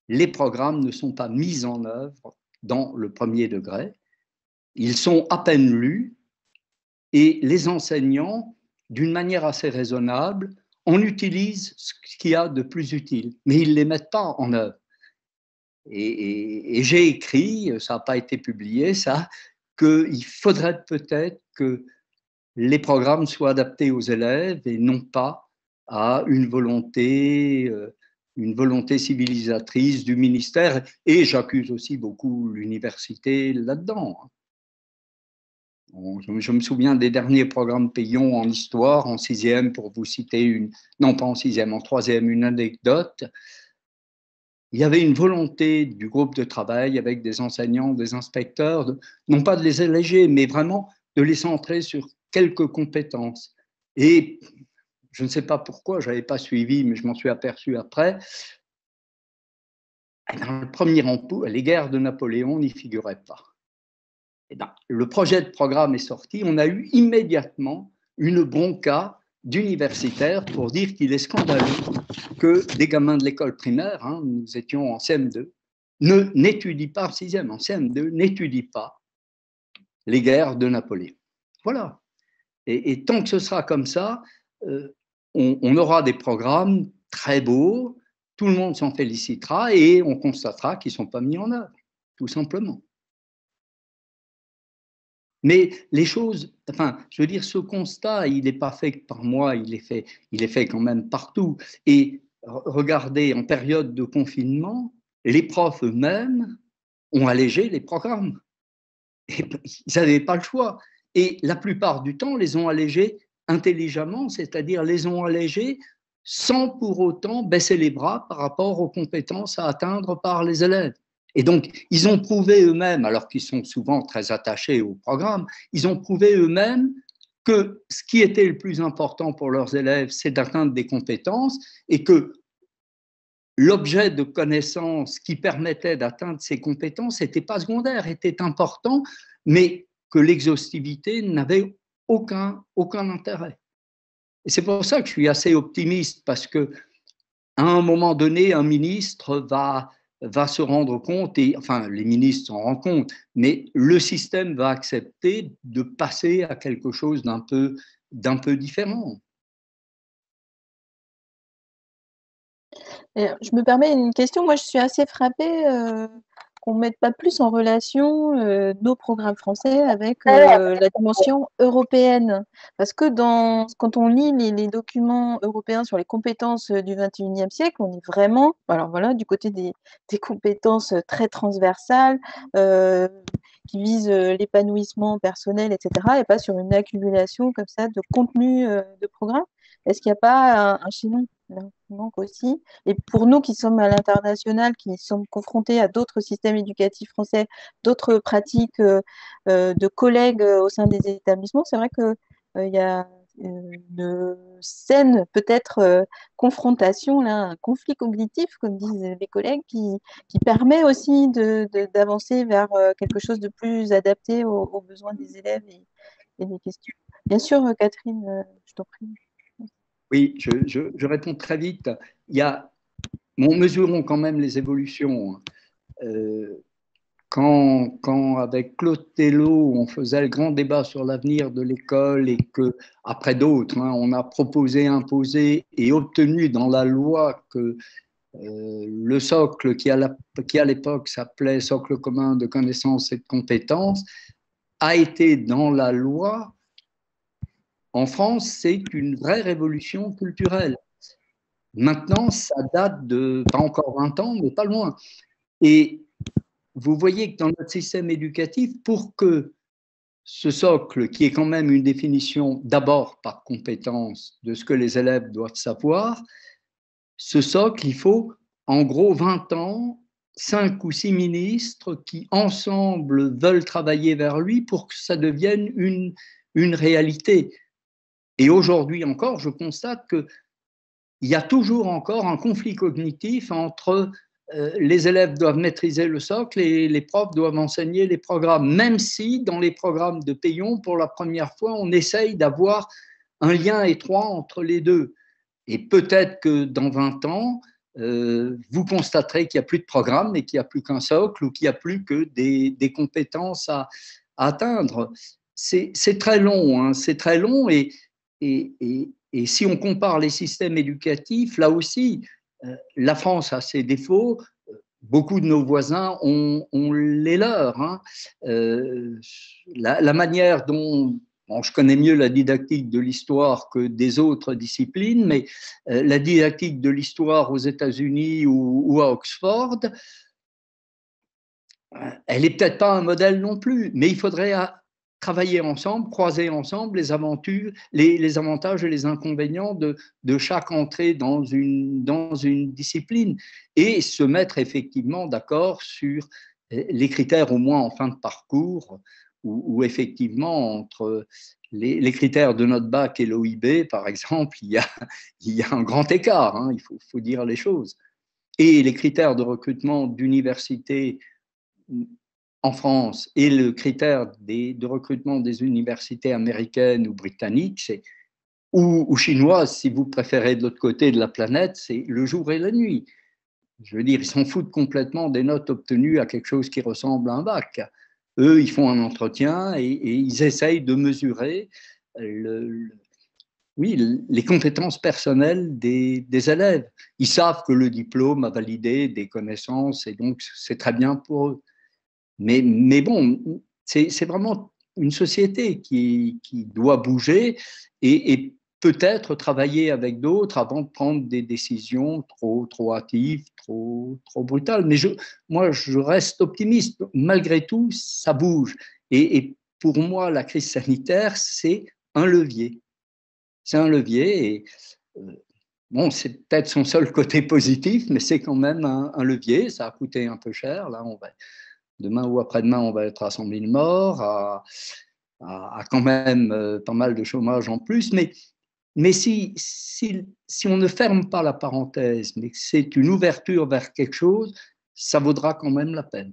les programmes ne sont pas mis en œuvre dans le premier degré, ils sont à peine lus, et les enseignants, d'une manière assez raisonnable, en utilisent ce qu'il y a de plus utile, mais ils ne les mettent pas en œuvre. Et j'ai écrit, ça n'a pas été publié, ça, qu'il faudrait peut-être que les programmes soient adaptés aux élèves et non pas à une volonté civilisatrice du ministère. Et j'accuse aussi beaucoup l'université là-dedans. Je me souviens des derniers programmes payants en histoire, en 6e, pour vous citer une, non pas en 6e, en 3e, une anecdote. Il y avait une volonté du groupe de travail avec des enseignants, des inspecteurs, non pas de les alléger, mais vraiment de les centrer sur quelques compétences. Et je ne sais pas pourquoi, je n'avais pas suivi, mais je m'en suis aperçu après. Dans le premier emploi, les guerres de Napoléon n'y figuraient pas. Et bien, le projet de programme est sorti, on a eu immédiatement une bronca d'universitaires pour dire qu'il est scandaleux que des gamins de l'école primaire, nous étions en CM2, n'étudient pas, en 6e, en CM2, n'étudient pas les guerres de Napoléon. Voilà. Et tant que ce sera comme ça, on aura des programmes très beaux, tout le monde s'en félicitera et on constatera qu'ils ne sont pas mis en œuvre, tout simplement. Mais les choses, enfin, je veux dire, ce constat, il n'est pas fait par moi, il est fait quand même partout. Et regardez, en période de confinement, les profs eux-mêmes ont allégé les programmes. Et ils n'avaient pas le choix. Et la plupart du temps, les ont allégés intelligemment, c'est-à-dire les ont allégés sans pour autant baisser les bras par rapport aux compétences à atteindre par les élèves. Et donc, ils ont prouvé eux-mêmes, alors qu'ils sont souvent très attachés au programme, ils ont prouvé eux-mêmes que ce qui était le plus important pour leurs élèves, c'est d'atteindre des compétences et que l'objet de connaissance qui permettait d'atteindre ces compétences n'était pas secondaire, était important, mais que l'exhaustivité n'avait aucun intérêt. Et c'est pour ça que je suis assez optimiste, parce qu'à un moment donné, un ministre va se rendre compte, et enfin les ministres s'en rendent compte, mais le système va accepter de passer à quelque chose d'un peu différent. Et je me permets une question. Moi, je suis assez frappée qu'on ne mette pas plus en relation nos programmes français avec la dimension européenne. Parce que quand on lit les documents européens sur les compétences du XXIe siècle, on est vraiment, alors voilà, du côté des compétences très transversales qui visent l'épanouissement personnel, etc., et pas sur une accumulation comme ça de contenu de programme. Est-ce qu'il n'y a pas un chaînon là, qui manque aussi? Et pour nous qui sommes à l'international, qui sommes confrontés à d'autres systèmes éducatifs français, d'autres pratiques de collègues au sein des établissements, c'est vrai qu'il y a une saine peut-être confrontation, là, un conflit cognitif, comme disent les collègues, qui permet aussi d'avancer vers quelque chose de plus adapté aux besoins des élèves et des questions. Bien sûr, Catherine, je t'en prie. Oui, je réponds très vite. Mesurons quand même les évolutions. Quand avec Claude Tello, on faisait le grand débat sur l'avenir de l'école et que, après d'autres, on a proposé, imposé et obtenu dans la loi que le socle qui à l'époque s'appelait socle commun de connaissances et de compétences a été dans la loi. En France, c'est une vraie révolution culturelle. Maintenant, ça date de, pas encore 20 ans, mais pas loin. Et vous voyez que dans notre système éducatif, pour que ce socle, qui est quand même une définition d'abord par compétence de ce que les élèves doivent savoir, ce socle, il faut en gros 20 ans, 5 ou 6 ministres qui ensemble veulent travailler vers lui pour que ça devienne une réalité. Et aujourd'hui encore, je constate qu'il y a toujours encore un conflit cognitif entre les élèves doivent maîtriser le socle et les profs doivent enseigner les programmes, même si dans les programmes de Payon, pour la première fois, on essaye d'avoir un lien étroit entre les deux. Et peut-être que dans 20 ans, vous constaterez qu'il n'y a plus de programme et qu'il n'y a plus qu'un socle ou qu'il n'y a plus que des compétences à atteindre. C'est très long, hein, c'est très long et si on compare les systèmes éducatifs, là aussi, la France a ses défauts, beaucoup de nos voisins ont les leurs. Hein. La manière dont, bon, je connais mieux la didactique de l'histoire que des autres disciplines, mais la didactique de l'histoire aux États-Unis ou à Oxford, elle n'est peut-être pas un modèle non plus, mais il faudrait travailler ensemble, croiser ensemble les aventures, les avantages et les inconvénients de chaque entrée dans une discipline et se mettre effectivement d'accord sur les critères au moins en fin de parcours où effectivement entre les critères de notre bac et l'OIB, par exemple, il y a un grand écart, hein, il faut dire les choses. Et les critères de recrutement d'universités en France et le critère de recrutement des universités américaines ou britanniques, ou chinoises, si vous préférez de l'autre côté de la planète, c'est le jour et la nuit. Je veux dire, ils s'en foutent complètement des notes obtenues à quelque chose qui ressemble à un bac. Eux, ils font un entretien et ils essayent de mesurer les compétences personnelles des élèves. Ils savent que le diplôme a validé des connaissances et donc c'est très bien pour eux. Mais bon, c'est vraiment une société qui doit bouger et peut-être travailler avec d'autres avant de prendre des décisions trop hâtives, trop brutales. Mais moi, je reste optimiste. Malgré tout, ça bouge. Et pour moi, la crise sanitaire, c'est un levier. C'est un levier et bon, c'est peut-être son seul côté positif, mais c'est quand même un levier. Ça a coûté un peu cher. Là, demain ou après-demain, on va être à 100 000 morts, à quand même pas mal de chômage en plus. Mais si on ne ferme pas la parenthèse, mais que c'est une ouverture vers quelque chose, ça vaudra quand même la peine.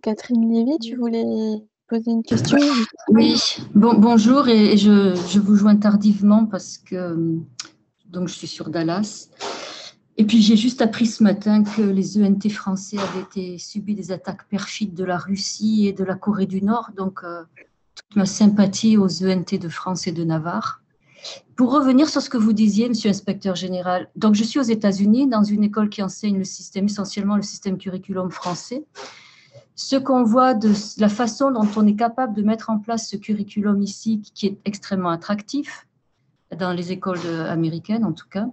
Catherine Lévy, tu voulais poser une question? Oui, bonjour et je vous joins tardivement parce que donc je suis sur Dallas. Et puis j'ai juste appris ce matin que les ENT français avaient subi des attaques perfides de la Russie et de la Corée du Nord. Donc toute ma sympathie aux ENT de France et de Navarre. Pour revenir sur ce que vous disiez, Monsieur l'inspecteur général, donc je suis aux États-Unis dans une école qui enseigne essentiellement le système curriculum français. Ce qu'on voit de la façon dont on est capable de mettre en place ce curriculum ici, qui est extrêmement attractif, dans les écoles américaines en tout cas,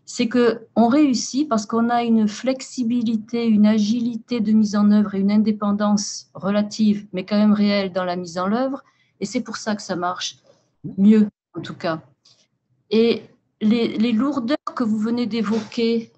c'est qu'on réussit parce qu'on a une flexibilité, une agilité de mise en œuvre et une indépendance relative, mais quand même réelle dans la mise en œuvre, et c'est pour ça que ça marche mieux en tout cas. Et les lourdeurs que vous venez d'évoquer,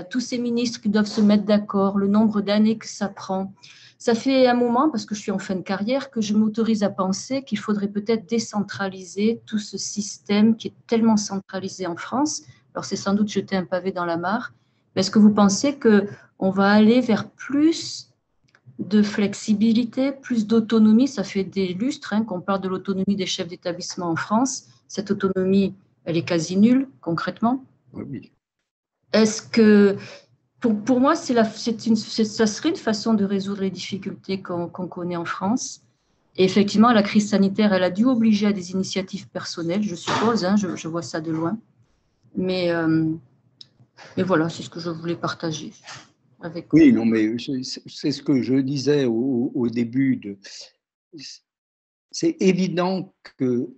tous ces ministres qui doivent se mettre d'accord, le nombre d'années que ça prend, ça fait un moment, parce que je suis en fin de carrière, que je m'autorise à penser qu'il faudrait peut-être décentraliser tout ce système qui est tellement centralisé en France. Alors, c'est sans doute jeter un pavé dans la mare. Mais est-ce que vous pensez qu'on va aller vers plus de flexibilité, plus d'autonomie? Ça fait des lustres qu'on parle de l'autonomie des chefs d'établissement en France. Cette autonomie, elle est quasi nulle, concrètement. Oui. Est-ce que... Pour moi, ça serait une façon de résoudre les difficultés qu'on connaît en France. Et effectivement, la crise sanitaire, elle a dû obliger à des initiatives personnelles, je suppose, je vois ça de loin. Mais voilà, c'est ce que je voulais partager avec vous. Oui, non, mais c'est ce que je disais au début. C'est évident que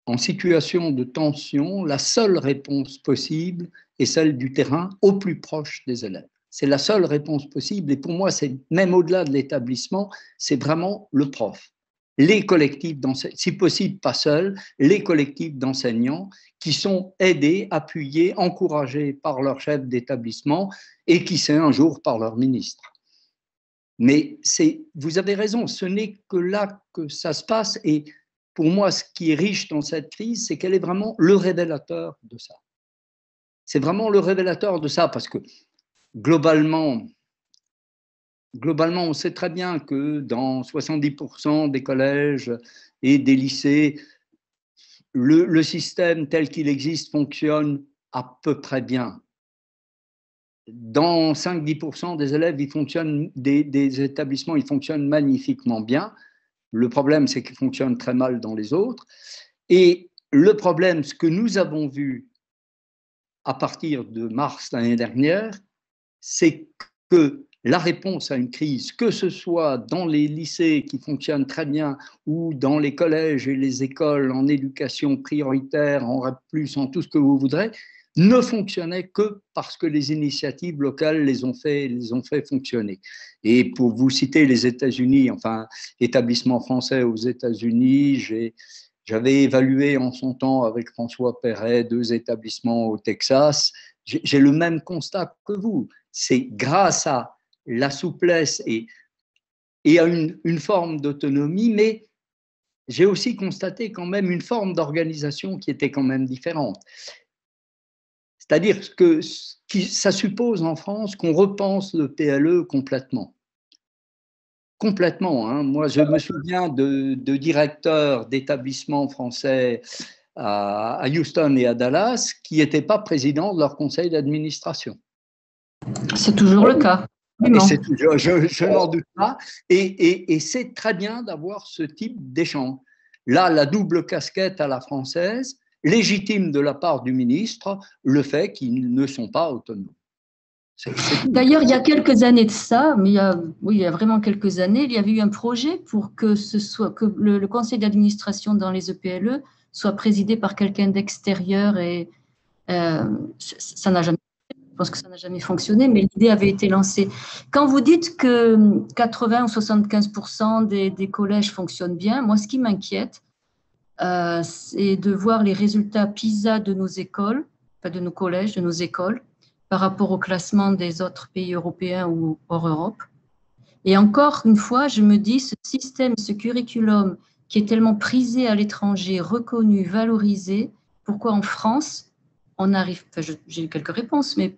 en situation de tension, la seule réponse possible est celle du terrain au plus proche des élèves. C'est la seule réponse possible et pour moi, c'est même au-delà de l'établissement, c'est vraiment le prof. Les collectifs d'enseignants, si possible pas seuls, les collectifs d'enseignants qui sont aidés, appuyés, encouragés par leur chef d'établissement et qui sait un jour par leur ministre. Mais vous avez raison, ce n'est que là que ça se passe et pour moi, ce qui est riche dans cette crise, c'est qu'elle est vraiment le révélateur de ça. C'est vraiment le révélateur de ça parce que globalement, on sait très bien que dans 70% des collèges et des lycées, le système tel qu'il existe fonctionne à peu près bien. Dans 5-10% des élèves, des établissements, ils fonctionnent magnifiquement bien. Le problème, c'est qu'ils fonctionnent très mal dans les autres. Et le problème, ce que nous avons vu à partir de mars l'année dernière, c'est que la réponse à une crise, que ce soit dans les lycées qui fonctionnent très bien ou dans les collèges et les écoles en éducation prioritaire, en REP+, en tout ce que vous voudrez, ne fonctionnait que parce que les initiatives locales les ont fait fonctionner. Et pour vous citer les États-Unis, enfin, établissement français aux États-Unis, j'avais évalué en son temps avec François Perret 2 établissements au Texas. J'ai le même constat que vous. C'est grâce à la souplesse et à une forme d'autonomie, mais j'ai aussi constaté quand même une forme d'organisation qui était quand même différente. C'est-à-dire que ça suppose en France qu'on repense le PLE complètement. Complètement. Hein. Moi, je me souviens de directeurs d'établissements français à Houston et à Dallas qui n'étaient pas présidents de leur conseil d'administration. C'est toujours le cas. Je n'en doute pas. Et c'est très bien d'avoir ce type d'échange. Là, la double casquette à la française, légitime de la part du ministre, le fait qu'ils ne sont pas autonomes. D'ailleurs, il y a quelques années de ça, mais il y a vraiment quelques années, il y avait eu un projet pour que le conseil d'administration dans les EPLE soit présidé par quelqu'un d'extérieur et ça n'a jamais. Je pense que ça n'a jamais fonctionné, mais l'idée avait été lancée. Quand vous dites que 80 ou 75% des collèges fonctionnent bien, moi, ce qui m'inquiète, c'est de voir les résultats PISA de nos écoles, enfin de nos collèges, de nos écoles, par rapport au classement des autres pays européens ou hors Europe. Et encore une fois, je me dis, ce système, ce curriculum qui est tellement prisé à l'étranger, reconnu, valorisé, pourquoi en France, on arrive, enfin, j'ai quelques réponses, mais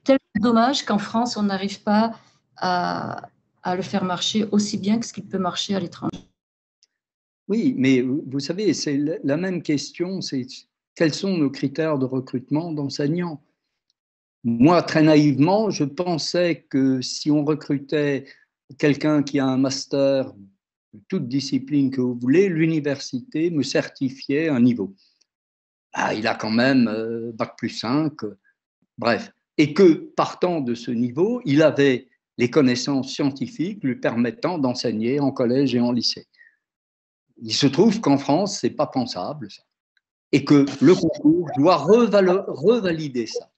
tellement dommage qu'en France, on n'arrive pas à le faire marcher aussi bien que ce qu'il peut marcher à l'étranger. Oui, mais vous savez, c'est la même question, c'est quels sont nos critères de recrutement d'enseignants? Moi, très naïvement, je pensais que si on recrutait quelqu'un qui a un master, toute discipline que vous voulez, l'université me certifiait un niveau. Ah, il a quand même Bac+5, bref. Et que, partant de ce niveau, il avait les connaissances scientifiques lui permettant d'enseigner en collège et en lycée. Il se trouve qu'en France, ce n'est pas pensable, ça. Et que le concours doit revalider ça.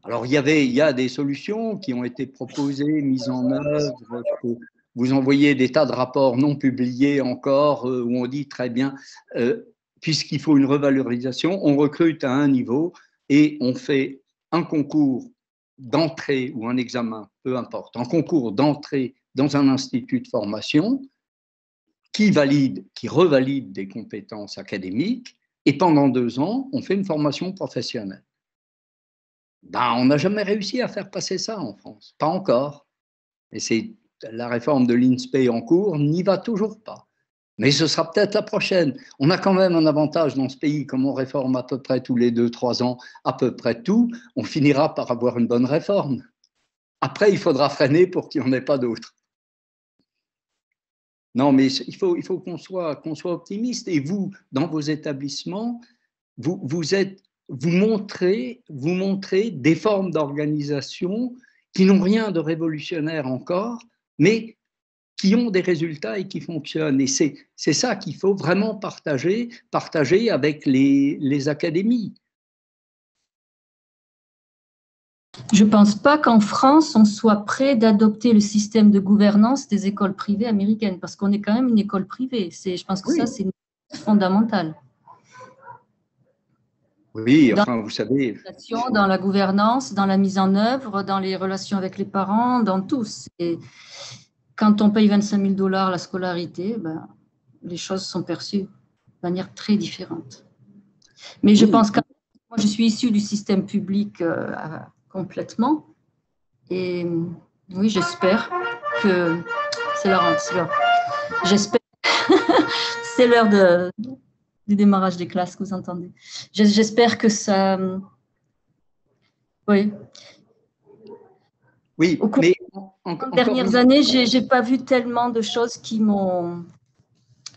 Alors, il y a des solutions qui ont été proposées, mises en œuvre. Vous envoyez des tas de rapports non publiés encore où on dit très bien, puisqu'il faut une revalorisation, on recrute à un niveau et on fait un concours d'entrée ou un examen, peu importe, un concours d'entrée dans un institut de formation qui revalide des compétences académiques et pendant 2 ans, on fait une formation professionnelle. Ben, on n'a jamais réussi à faire passer ça en France, pas encore. Et c'est la réforme de l'INSPE en cours n'y va toujours pas. Mais ce sera peut-être la prochaine. On a quand même un avantage dans ce pays, comme on réforme à peu près tous les 2-3 ans, à peu près tout, on finira par avoir une bonne réforme. Après, il faudra freiner pour qu'il n'y en ait pas d'autres. Non, mais il faut qu'on soit optimiste. Et vous, dans vos établissements, vous montrez des formes d'organisation qui n'ont rien de révolutionnaire encore, mais qui ont des résultats et qui fonctionnent. Et c'est ça qu'il faut vraiment partager avec les académies. Je ne pense pas qu'en France, on soit prêt d'adopter le système de gouvernance des écoles privées américaines, parce qu'on est quand même une école privée. Je pense que oui. Ça, c'est fondamental. Oui, enfin, vous savez. Dans la gouvernance, dans la mise en œuvre, dans les relations avec les parents, dans tout. Quand on paye 25 000 $ la scolarité, ben, les choses sont perçues de manière très différente. Mais je pense que moi, je suis issue du système public complètement. Et oui, j'espère que c'est l'heure. J'espère. C'est l'heure du démarrage des classes que vous entendez. J'espère que ça. Oui. Oui, au cours des dernières années, je n'ai pas vu tellement de choses qui m'ont.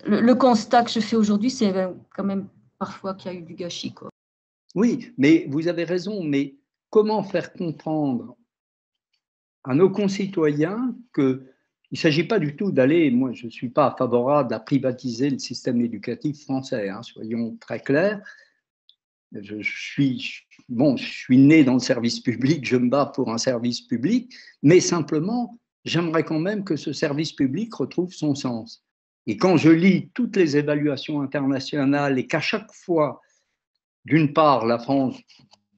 Le constat que je fais aujourd'hui, c'est quand même parfois qu'il y a eu du gâchis, quoi. Oui, mais vous avez raison, mais comment faire comprendre à nos concitoyens qu'il ne s'agit pas du tout d'aller, moi je ne suis pas favorable à privatiser le système éducatif français, hein, soyons très clairs. Je suis né dans le service public, je me bats pour un service public, mais simplement, j'aimerais quand même que ce service public retrouve son sens. Et quand je lis toutes les évaluations internationales et qu'à chaque fois, d'une part, la France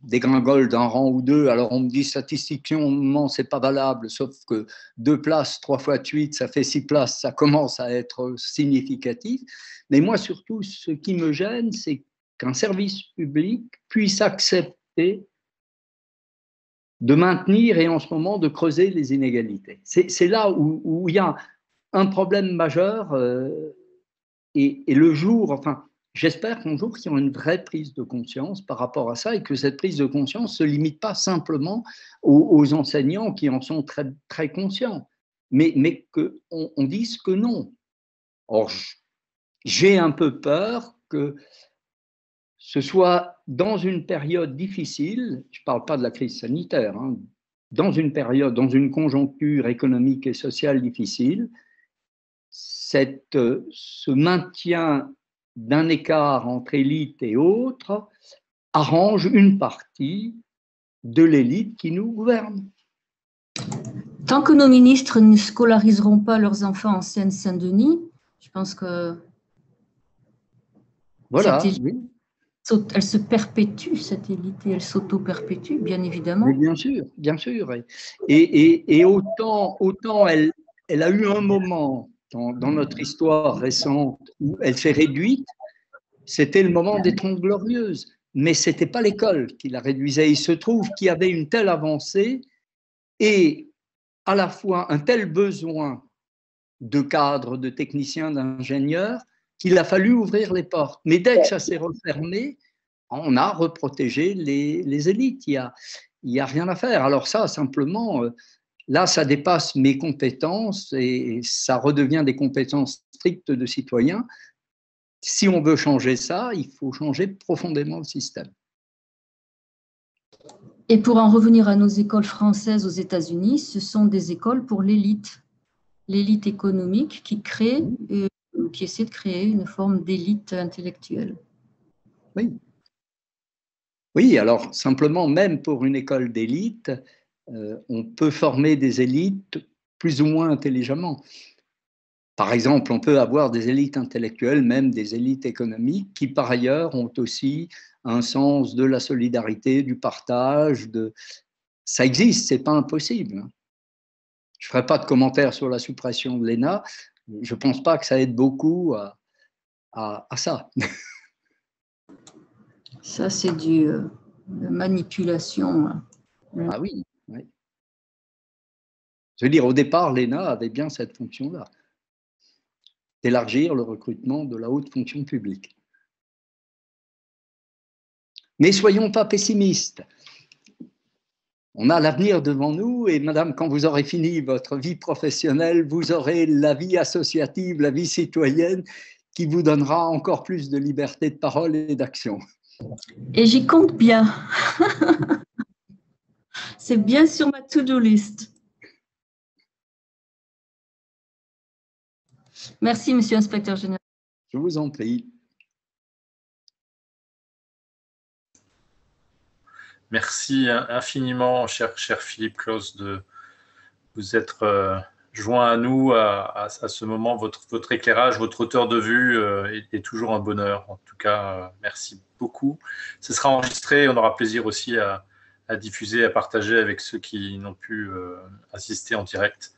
dégringole d'un rang ou deux, alors on me dit statistiquement, c'est pas valable, sauf que 2 places, 3 fois 8, ça fait 6 places, ça commence à être significatif. Mais moi, surtout, ce qui me gêne, c'est qu'un service public puisse accepter de maintenir et en ce moment de creuser les inégalités. C'est là où il y a un problème majeur et le jour, enfin, j'espère qu'un jour, il y aura une vraie prise de conscience par rapport à ça et que cette prise de conscience ne se limite pas simplement aux enseignants qui en sont très, très conscients, mais qu'on dise que non. Or, j'ai un peu peur que ce soit dans une période difficile, je ne parle pas de la crise sanitaire, hein, dans une période, dans une conjoncture économique et sociale difficile, ce maintien d'un écart entre élite et autres arrange une partie de l'élite qui nous gouverne. Tant que nos ministres ne scolariseront pas leurs enfants en Seine-Saint-Denis, je pense que voilà, oui. Elle se perpétue, cette élite, et elle s'auto-perpétue, bien évidemment. Mais bien sûr, bien sûr. Et autant elle a eu un moment dans notre histoire récente où elle s'est réduite, c'était le moment des 30 Glorieuses. Mais ce n'était pas l'école qui la réduisait. Il se trouve qu'il y avait une telle avancée et à la fois un tel besoin de cadres, de techniciens, d'ingénieurs, qu'il a fallu ouvrir les portes. Mais dès que ça s'est refermé, on a reprotégé les élites. Il y a rien à faire. Alors ça, simplement, là, ça dépasse mes compétences et ça redevient des compétences strictes de citoyens. Si on veut changer ça, il faut changer profondément le système. Et pour en revenir à nos écoles françaises aux États-Unis, ce sont des écoles pour l'élite économique qui essaie de créer une forme d'élite intellectuelle. Oui. Oui, alors simplement, même pour une école d'élite, on peut former des élites plus ou moins intelligemment. Par exemple, on peut avoir des élites intellectuelles, même des élites économiques, qui par ailleurs ont aussi un sens de la solidarité, du partage. Ça existe, ce n'est pas impossible. Je ne ferai pas de commentaires sur la suppression de l'ENA. Je ne pense pas que ça aide beaucoup à ça. Ça, c'est de manipulation. Ah oui, oui. Je veux dire, au départ, l'ENA avait bien cette fonction-là, d'élargir le recrutement de la haute fonction publique. Mais soyons pas pessimistes. On a l'avenir devant nous et madame, quand vous aurez fini votre vie professionnelle, vous aurez la vie associative, la vie citoyenne qui vous donnera encore plus de liberté de parole et d'action. Et j'y compte bien. C'est bien sur ma to-do list. Merci, Monsieur l'inspecteur général. Je vous en prie. Merci infiniment, cher Philippe Claus, de vous être joint à nous à ce moment. Votre éclairage, votre hauteur de vue est toujours un bonheur. En tout cas, merci beaucoup. Ce sera enregistré. On aura plaisir aussi à diffuser, à partager avec ceux qui n'ont pu assister en direct.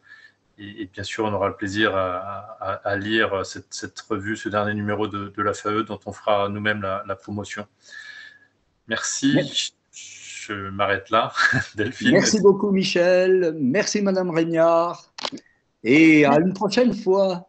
Et bien sûr, on aura le plaisir à lire cette revue, ce dernier numéro de la FAE, dont on fera nous-mêmes la promotion. Merci. Je m'arrête là, Delphine. Merci beaucoup, Michel. Merci, Madame Régnard. Et à une prochaine fois.